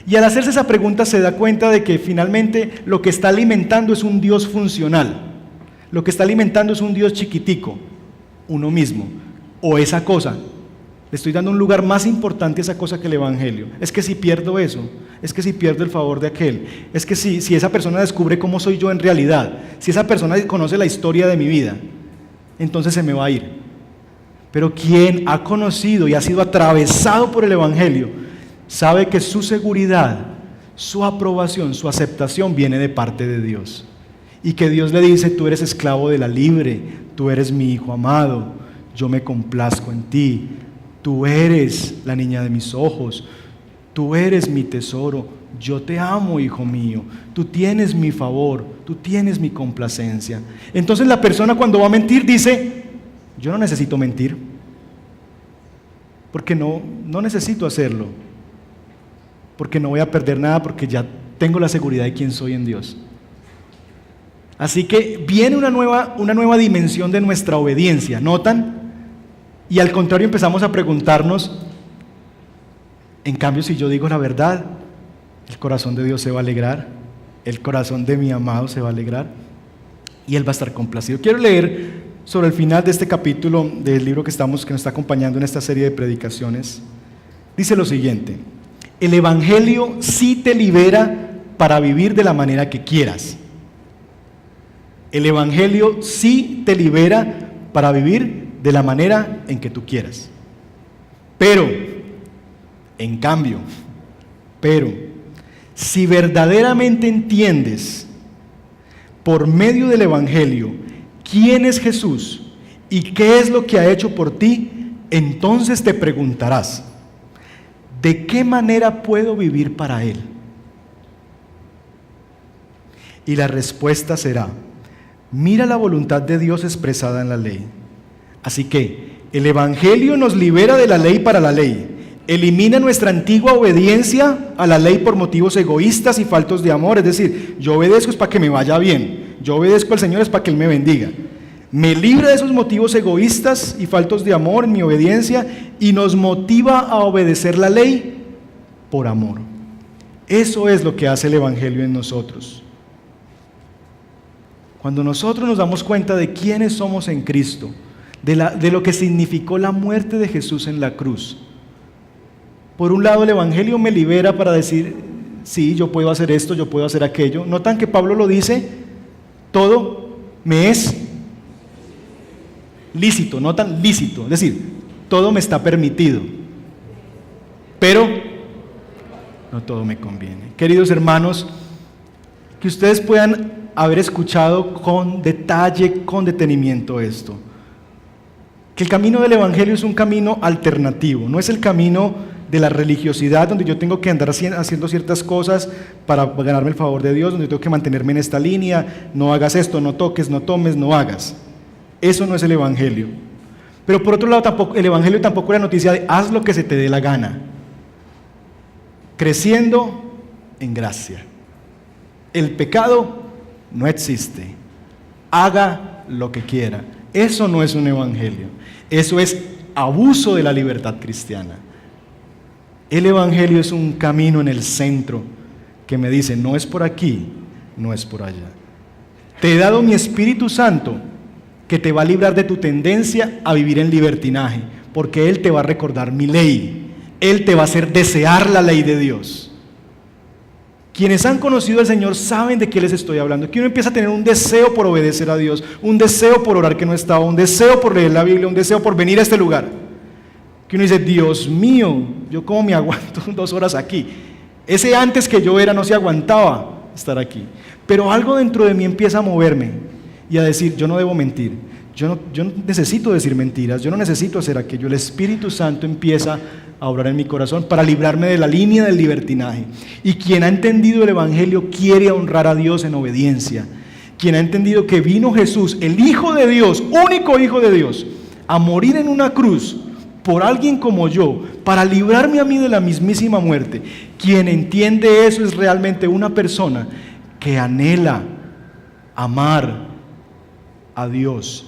Y al hacerse esa pregunta se da cuenta de que finalmente lo que está alimentando es un Dios funcional, lo que está alimentando es un Dios chiquitico, uno mismo, o esa cosa. Le estoy dando un lugar más importante a esa cosa que el Evangelio. Es que si pierdo eso, es que si pierdo el favor de aquel, es que si esa persona descubre cómo soy yo en realidad, si esa persona conoce la historia de mi vida, entonces se me va a ir. Pero quien ha conocido y ha sido atravesado por el Evangelio, sabe que su seguridad, su aprobación, su aceptación viene de parte de Dios. Y que Dios le dice, tú eres esclavo de la libre, tú eres mi hijo amado, yo me complazco en ti. Tú eres la niña de mis ojos, tú eres mi tesoro, yo te amo, hijo mío, tú tienes mi favor, tú tienes mi complacencia. Entonces la persona cuando va a mentir dice, yo no necesito mentir, porque no necesito hacerlo, porque no voy a perder nada, porque ya tengo la seguridad de quién soy en Dios. Así que viene una nueva dimensión de nuestra obediencia, ¿notan? Y al contrario empezamos a preguntarnos, en cambio si yo digo la verdad, el corazón de Dios se va a alegrar, el corazón de mi amado se va a alegrar y Él va a estar complacido. Quiero leer sobre el final de este capítulo del libro que nos está acompañando en esta serie de predicaciones. Dice lo siguiente, el Evangelio sí te libera para vivir de la manera que quieras. El Evangelio sí te libera para vivir de la manera en que tú quieras. Pero, en cambio, si verdaderamente entiendes por medio del Evangelio quién es Jesús y qué es lo que ha hecho por ti, entonces te preguntarás, ¿de qué manera puedo vivir para Él? Y la respuesta será, mira la voluntad de Dios expresada en la ley. Así que el Evangelio nos libera de la ley para la ley, elimina nuestra antigua obediencia a la ley por motivos egoístas y faltos de amor, es decir, yo obedezco es para que me vaya bien, yo obedezco al Señor es para que Él me bendiga. Me libra de esos motivos egoístas y faltos de amor en mi obediencia y nos motiva a obedecer la ley por amor. Eso es lo que hace el Evangelio en nosotros. Cuando nosotros nos damos cuenta de quiénes somos en Cristo, de lo que significó la muerte de Jesús en la cruz. Por un lado, el Evangelio me libera para decir, sí, yo puedo hacer esto, yo puedo hacer aquello. ¿Notan que Pablo lo dice? Todo me es lícito, notan lícito, es decir, todo me está permitido, pero no todo me conviene. Queridos hermanos, que ustedes puedan haber escuchado con detalle, con detenimiento esto. que el camino del Evangelio es un camino alternativo, no es el camino de la religiosidad donde yo tengo que andar haciendo ciertas cosas para ganarme el favor de Dios, donde tengo que mantenerme en esta línea, no hagas esto, no toques, no tomes, no hagas. Eso no es el Evangelio. Pero por otro lado, el Evangelio tampoco es la noticia de haz lo que se te dé la gana, creciendo en gracia. El pecado no existe, haga lo que quiera. Eso no es un Evangelio, eso es abuso de la libertad cristiana. El Evangelio es un camino en el centro que me dice, no es por aquí, no es por allá. Te he dado mi Espíritu Santo que te va a librar de tu tendencia a vivir en libertinaje, porque Él te va a recordar mi ley, Él te va a hacer desear la ley de Dios. Quienes han conocido al Señor saben de qué les estoy hablando, que uno empieza a tener un deseo por obedecer a Dios, un deseo por orar que no estaba, un deseo por leer la Biblia, un deseo por venir a este lugar. Que uno dice, Dios mío, yo cómo me aguanto 2 horas aquí. Ese antes que yo era no se aguantaba estar aquí. Pero algo dentro de mí empieza a moverme y a decir, yo no debo mentir, yo no necesito decir mentiras, yo no necesito hacer aquello. El Espíritu Santo empieza a obrar en mi corazón para librarme de la línea del libertinaje. Y quien ha entendido el Evangelio quiere honrar a Dios en obediencia. Quien ha entendido que vino Jesús, el Hijo de Dios, único Hijo de Dios, a morir en una cruz por alguien como yo, para librarme a mí de la mismísima muerte. Quien entiende eso es realmente una persona que anhela amar a Dios.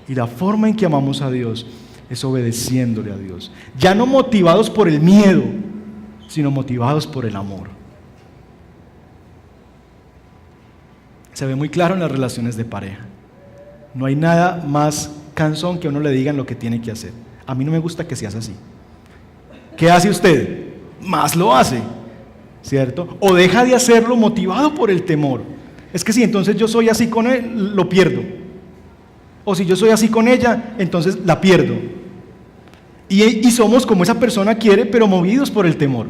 Y la forma en que amamos a Dios es obedeciéndole a Dios. Ya no motivados por el miedo, sino motivados por el amor. Se ve muy claro en las relaciones de pareja. No hay nada más cansón que a uno le digan lo que tiene que hacer. A mí no me gusta que seas así. ¿Qué hace usted? Más lo hace, ¿cierto? O deja de hacerlo motivado por el temor. Es que si entonces yo soy así con él, lo pierdo. O si yo soy así con ella, entonces la pierdo. Y somos como esa persona quiere, pero movidos por el temor.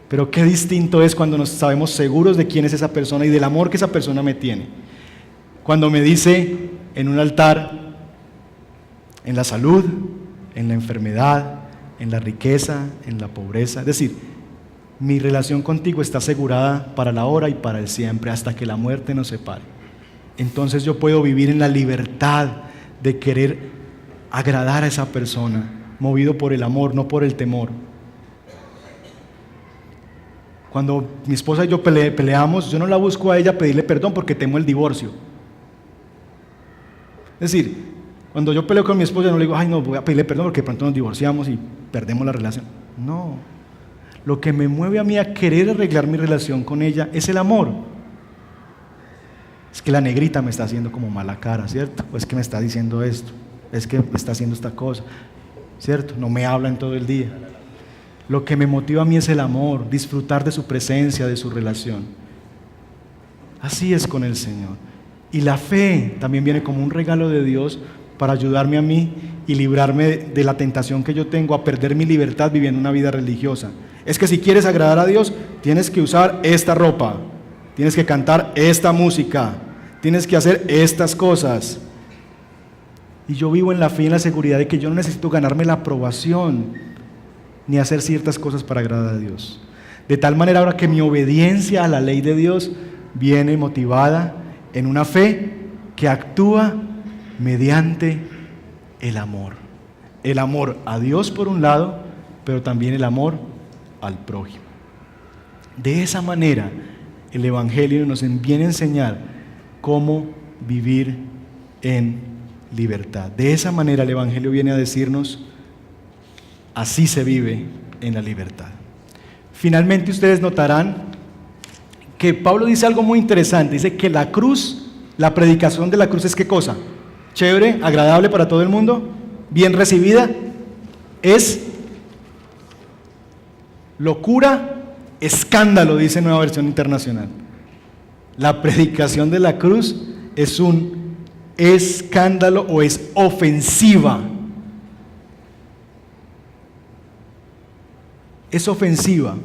Pero qué distinto es cuando nos sabemos seguros de quién es esa persona y del amor que esa persona me tiene. Cuando me dice en un altar, en la salud, en la enfermedad, en la riqueza, en la pobreza. Es decir, mi relación contigo está asegurada para la ahora y para el siempre, hasta que la muerte nos separe. Entonces yo puedo vivir en la libertad de querer agradar a esa persona, movido por el amor, no por el temor. Cuando mi esposa y yo peleamos, yo no la busco a ella pedirle perdón porque temo el divorcio. Es decir, cuando yo peleo con mi esposa, no le digo, ay, no, voy a pedirle perdón porque de pronto nos divorciamos y perdemos la relación. No, lo que me mueve a mí a querer arreglar mi relación con ella es el amor. Es que la negrita me está haciendo como mala cara, ¿cierto? O es que me está diciendo esto, es que me está haciendo esta cosa, ¿cierto? No me hablan todo el día. Lo que me motiva a mí es el amor, disfrutar de su presencia, de su relación. Así es con el Señor. Y la fe también viene como un regalo de Dios para ayudarme a mí y librarme de la tentación que yo tengo a perder mi libertad viviendo una vida religiosa. Es que si quieres agradar a Dios, tienes que usar esta ropa, tienes que cantar esta música, tienes que hacer estas cosas. Y yo vivo en la fe y en la seguridad de que yo no necesito ganarme la aprobación ni hacer ciertas cosas para agradar a Dios. De tal manera ahora que mi obediencia a la ley de Dios viene motivada en una fe que actúa mediante el amor. El amor a Dios por un lado, pero también el amor al prójimo. De esa manera el Evangelio nos viene a enseñar cómo vivir en libertad. De esa manera el Evangelio viene a decirnos, así se vive en la libertad. Finalmente ustedes notarán que Pablo dice algo muy interesante. Dice que la cruz, la predicación de la cruz es ¿qué cosa? Chévere, agradable para todo el mundo, bien recibida, es locura, escándalo, dice Nueva Versión Internacional. La predicación de la cruz es un escándalo o es ofensiva. Es ofensiva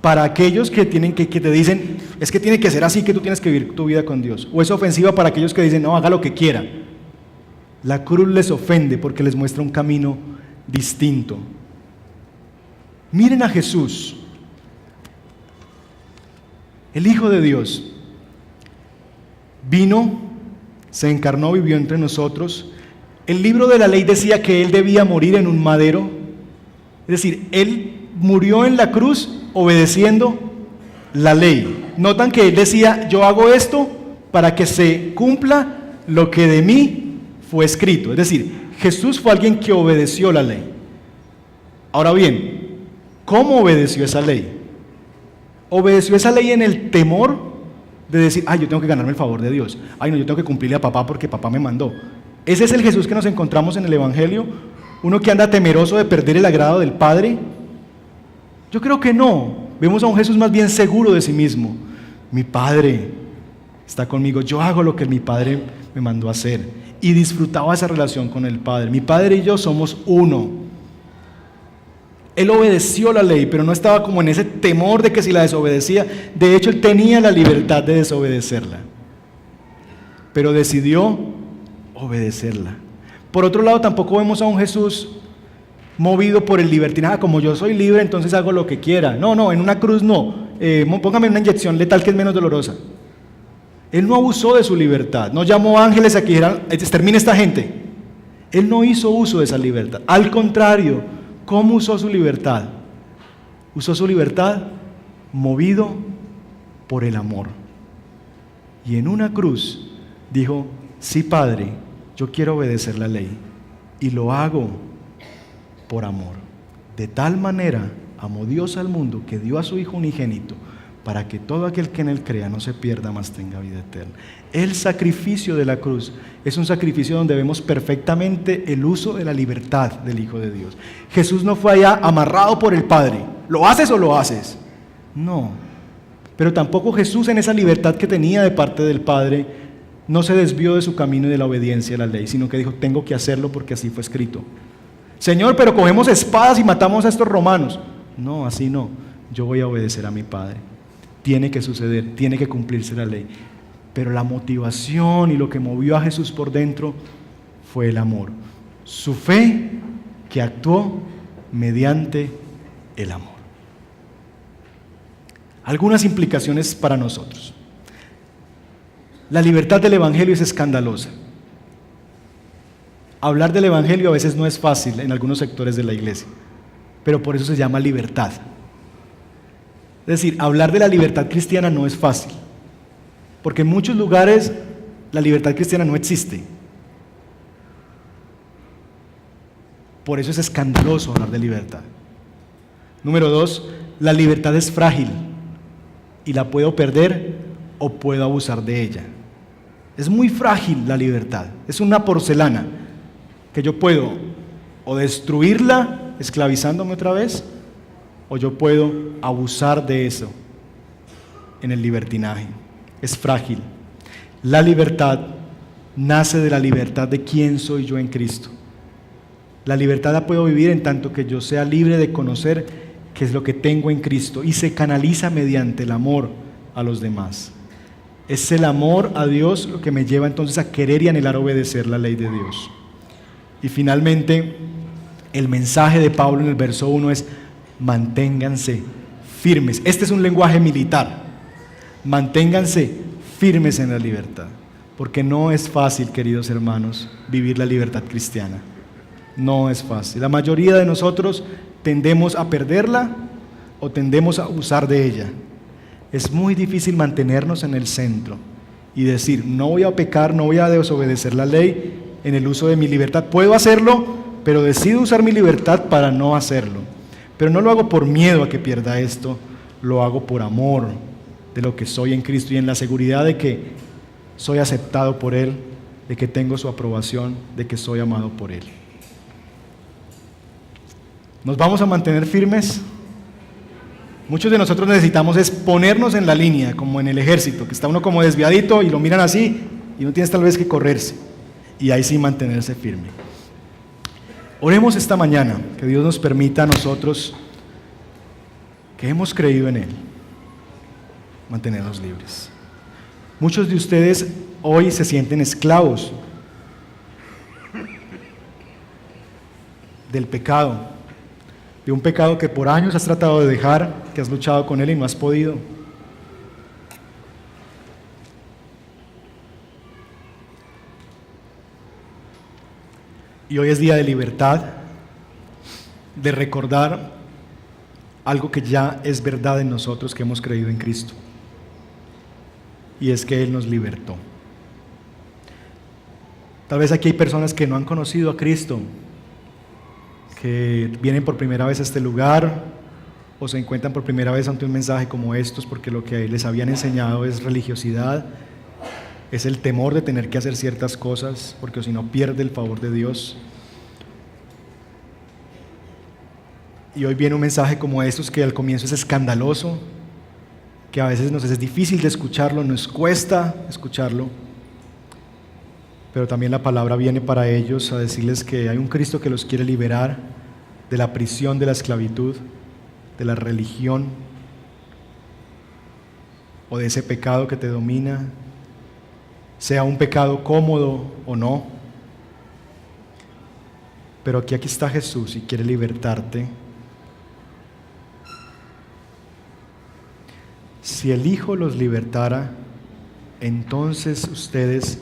para aquellos que te dicen, es que tiene que ser así, que tú tienes que vivir tu vida con Dios. O es ofensiva para aquellos que dicen, no, haga lo que quiera. La cruz les ofende porque les muestra un camino distinto. Miren a Jesús, el Hijo de Dios. Vino, se encarnó, vivió entre nosotros. El libro de la ley decía que Él debía morir en un madero. Es decir, Él murió en la cruz obedeciendo la ley. Notan que Él decía, yo hago esto para que se cumpla lo que de mí fue escrito. Es decir, Jesús fue alguien que obedeció la ley. Ahora bien, ¿cómo obedeció esa ley? Obedeció esa ley en el temor de decir, yo tengo que ganarme el favor de Dios. No, yo tengo que cumplirle a papá porque papá me mandó. Ese es el Jesús que nos encontramos en el Evangelio, uno que anda temeroso de perder el agrado del Padre. Yo creo que no. Vemos a un Jesús más bien seguro de sí mismo. Mi Padre está conmigo, yo hago lo que mi Padre me mandó a hacer. Y disfrutaba esa relación con el Padre. Mi Padre y yo somos uno. Él obedeció la ley, pero no estaba como en ese temor de que si la desobedecía. De hecho, Él tenía la libertad de desobedecerla, pero decidió obedecerla. Por otro lado, tampoco vemos a un Jesús movido por el libertinaje, como yo soy libre, entonces hago lo que quiera. No, en una cruz no. Póngame una inyección letal que es menos dolorosa. Él no abusó de su libertad, no llamó ángeles a que dijeran, extermine esta gente. Él no hizo uso de esa libertad. Al contrario, ¿cómo usó su libertad? Usó su libertad movido por el amor. Y en una cruz dijo, sí, Padre, yo quiero obedecer la ley y lo hago por amor. De tal manera amó Dios al mundo que dio a su Hijo unigénito para que todo aquel que en Él crea no se pierda, mas tenga vida eterna. El sacrificio de la cruz es un sacrificio donde vemos perfectamente el uso de la libertad del Hijo de Dios. Jesús no fue allá amarrado por el Padre. ¿Lo haces o lo haces? No. Pero tampoco Jesús, en esa libertad que tenía de parte del Padre, no se desvió de su camino y de la obediencia a la ley, sino que dijo, tengo que hacerlo porque así fue escrito. Señor, pero cogemos espadas y matamos a estos romanos. No, así no. Yo voy a obedecer a mi Padre. Tiene que suceder, tiene que cumplirse la ley. Pero la motivación y lo que movió a Jesús por dentro fue el amor. Su fe que actuó mediante el amor. Algunas implicaciones para nosotros. La libertad del Evangelio es escandalosa. Hablar del Evangelio a veces no es fácil en algunos sectores de la iglesia, pero por eso se llama libertad. Es decir, hablar de la libertad cristiana no es fácil, porque en muchos lugares la libertad cristiana no existe. Por eso es escandaloso hablar de libertad. Número 2, la libertad es frágil y la puedo perder o puedo abusar de ella. Es muy frágil la libertad, es una porcelana que yo puedo o destruirla esclavizándome otra vez, o yo puedo abusar de eso en el libertinaje. Es frágil. La libertad nace de la libertad de quién soy yo en Cristo. La libertad la puedo vivir en tanto que yo sea libre de conocer qué es lo que tengo en Cristo y se canaliza mediante el amor a los demás. Es el amor a Dios lo que me lleva entonces a querer y anhelar obedecer la ley de Dios. Y finalmente, el mensaje de Pablo en el verso 1 es: manténganse firmes. Este es un lenguaje militar. Manténganse firmes en la libertad, porque no es fácil, queridos hermanos, vivir la libertad cristiana. No es fácil. La mayoría de nosotros tendemos a perderla o tendemos a abusar de ella. Es muy difícil mantenernos en el centro y decir, no voy a pecar, no voy a desobedecer la ley en el uso de mi libertad. Puedo hacerlo, pero decido usar mi libertad para no hacerlo. Pero no lo hago por miedo a que pierda esto, lo hago por amor de lo que soy en Cristo y en la seguridad de que soy aceptado por Él, de que tengo su aprobación, de que soy amado por Él. ¿Nos vamos a mantener firmes? Muchos de nosotros necesitamos es ponernos en la línea, como en el ejército, que está uno como desviadito y lo miran así y no tienes tal vez que correrse, y ahí sí mantenerse firme. Oremos esta mañana, que Dios nos permita a nosotros, que hemos creído en Él, mantenernos libres. Muchos de ustedes hoy se sienten esclavos del pecado, de un pecado que por años has tratado de dejar, que has luchado con él y no has podido. Y hoy es día de libertad, de recordar algo que ya es verdad en nosotros que hemos creído en Cristo. Y es que Él nos libertó. Tal vez aquí hay personas que no han conocido a Cristo, que vienen por primera vez a este lugar o se encuentran por primera vez ante un mensaje como estos porque lo que les habían enseñado es religiosidad, es el temor de tener que hacer ciertas cosas porque si no pierde el favor de Dios. Y hoy viene un mensaje como estos que al comienzo es escandaloso, que a veces nos es difícil de escucharlo, nos cuesta escucharlo, pero también la palabra viene para ellos a decirles que hay un Cristo que los quiere liberar de la prisión de la esclavitud, de la religión o de ese pecado que te domina, sea un pecado cómodo o no. Pero aquí está Jesús y quiere libertarte. Si el Hijo los libertara, entonces ustedes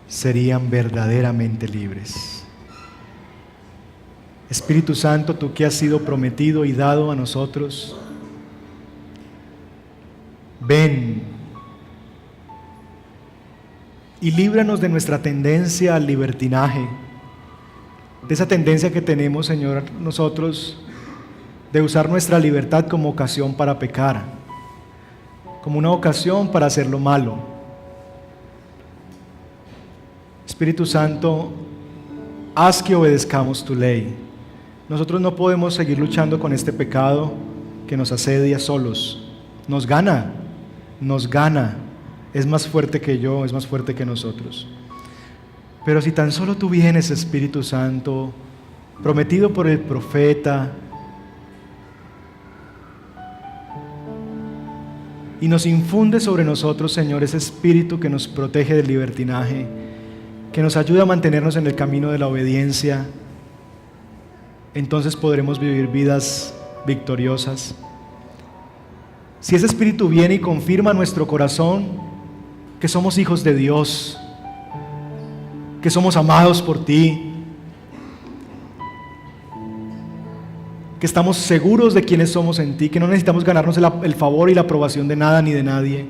serían verdaderamente libres. Espíritu Santo, tú que has sido prometido y dado a nosotros, ven y líbranos de nuestra tendencia al libertinaje, de esa tendencia que tenemos, Señor, nosotros, de usar nuestra libertad como ocasión para pecar, como una ocasión para hacer lo malo. Espíritu Santo, haz que obedezcamos tu ley. Nosotros no podemos seguir luchando con este pecado que nos asedia solos. Nos gana, es más fuerte que yo, es más fuerte que nosotros. Pero si tan solo tú vienes, Espíritu Santo, prometido por el profeta, y nos infunde sobre nosotros, Señor, ese espíritu que nos protege del libertinaje, que nos ayuda a mantenernos en el camino de la obediencia, entonces podremos vivir vidas victoriosas. Si ese espíritu viene y confirma en nuestro corazón que somos hijos de Dios, que somos amados por ti, que estamos seguros de quiénes somos en ti, que no necesitamos ganarnos el favor y la aprobación de nada ni de nadie,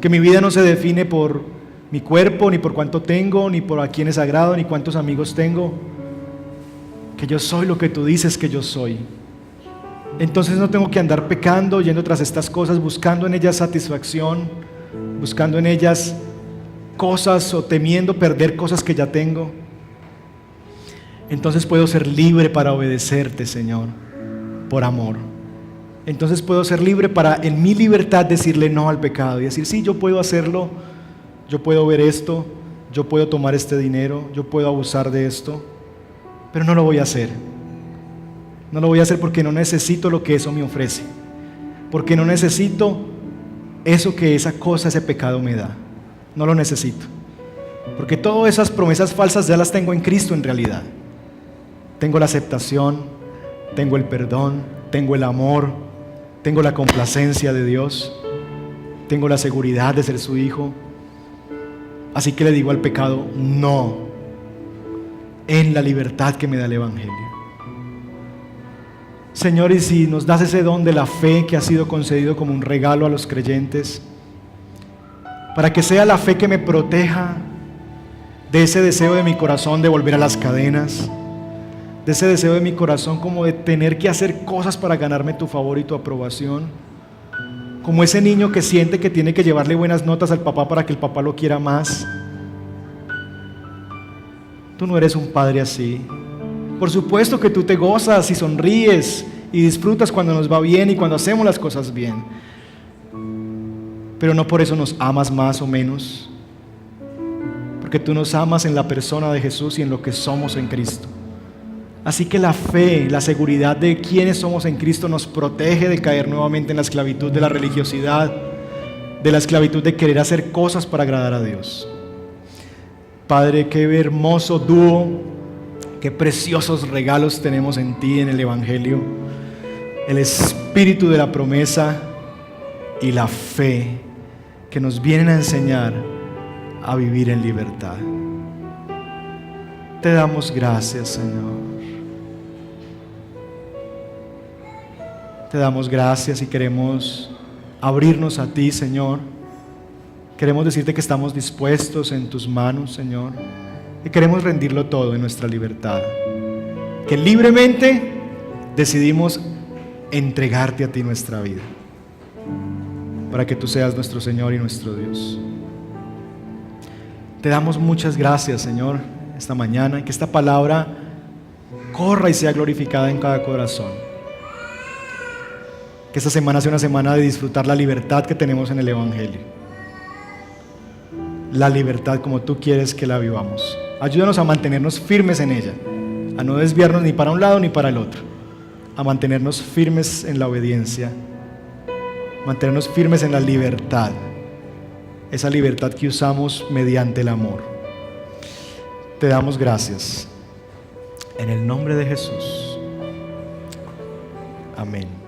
que mi vida no se define por mi cuerpo, ni por cuánto tengo, ni por a quiénes agrado, ni cuántos amigos tengo, que yo soy lo que tú dices que yo soy. Entonces no tengo que andar pecando, yendo tras estas cosas, buscando en ellas satisfacción, buscando en ellas cosas o temiendo perder cosas que ya tengo. Entonces puedo ser libre para obedecerte, Señor, por amor. Entonces puedo ser libre para en mi libertad decirle no al pecado y decir, sí, yo puedo hacerlo, yo puedo ver esto, yo puedo tomar este dinero, yo puedo abusar de esto, pero no lo voy a hacer. No lo voy a hacer porque no necesito lo que eso me ofrece, porque no necesito eso que esa cosa, ese pecado me da. No lo necesito, porque todas esas promesas falsas ya las tengo en Cristo en realidad. Tengo la aceptación, tengo el perdón, tengo el amor, tengo la complacencia de Dios, tengo la seguridad de ser su hijo. Así que le digo al pecado, no, en la libertad que me da el Evangelio. Señor, y si nos das ese don de la fe que ha sido concedido como un regalo a los creyentes, para que sea la fe que me proteja de ese deseo de mi corazón de volver a las cadenas, de ese deseo de mi corazón como de tener que hacer cosas para ganarme tu favor y tu aprobación, como ese niño que siente que tiene que llevarle buenas notas al papá para que el papá lo quiera más. Tú no eres un padre así. Por supuesto que tú te gozas y sonríes y disfrutas cuando nos va bien y cuando hacemos las cosas bien, pero no por eso nos amas más o menos, porque tú nos amas en la persona de Jesús y en lo que somos en Cristo. Así que la fe, la seguridad de quiénes somos en Cristo nos protege de caer nuevamente en la esclavitud de la religiosidad, de la esclavitud de querer hacer cosas para agradar a Dios. Padre, qué hermoso dúo que Qué preciosos regalos tenemos en ti, en el Evangelio. El espíritu de la promesa y la fe que nos vienen a enseñar a vivir en libertad. Te damos gracias, Señor. Te damos gracias y queremos abrirnos a ti, Señor. Queremos decirte que estamos dispuestos en tus manos, Señor, y queremos rendirlo todo en nuestra libertad. Que libremente decidimos entregarte a ti nuestra vida, para que tú seas nuestro Señor y nuestro Dios. Te damos muchas gracias, Señor, esta mañana, y que esta palabra corra y sea glorificada en cada corazón. Que esta semana sea una semana de disfrutar la libertad que tenemos en el Evangelio. La libertad como tú quieres que la vivamos. Ayúdanos a mantenernos firmes en ella, a no desviarnos ni para un lado ni para el otro, a mantenernos firmes en la obediencia, mantenernos firmes en la libertad, esa libertad que usamos mediante el amor. Te damos gracias en el nombre de Jesús. Amén.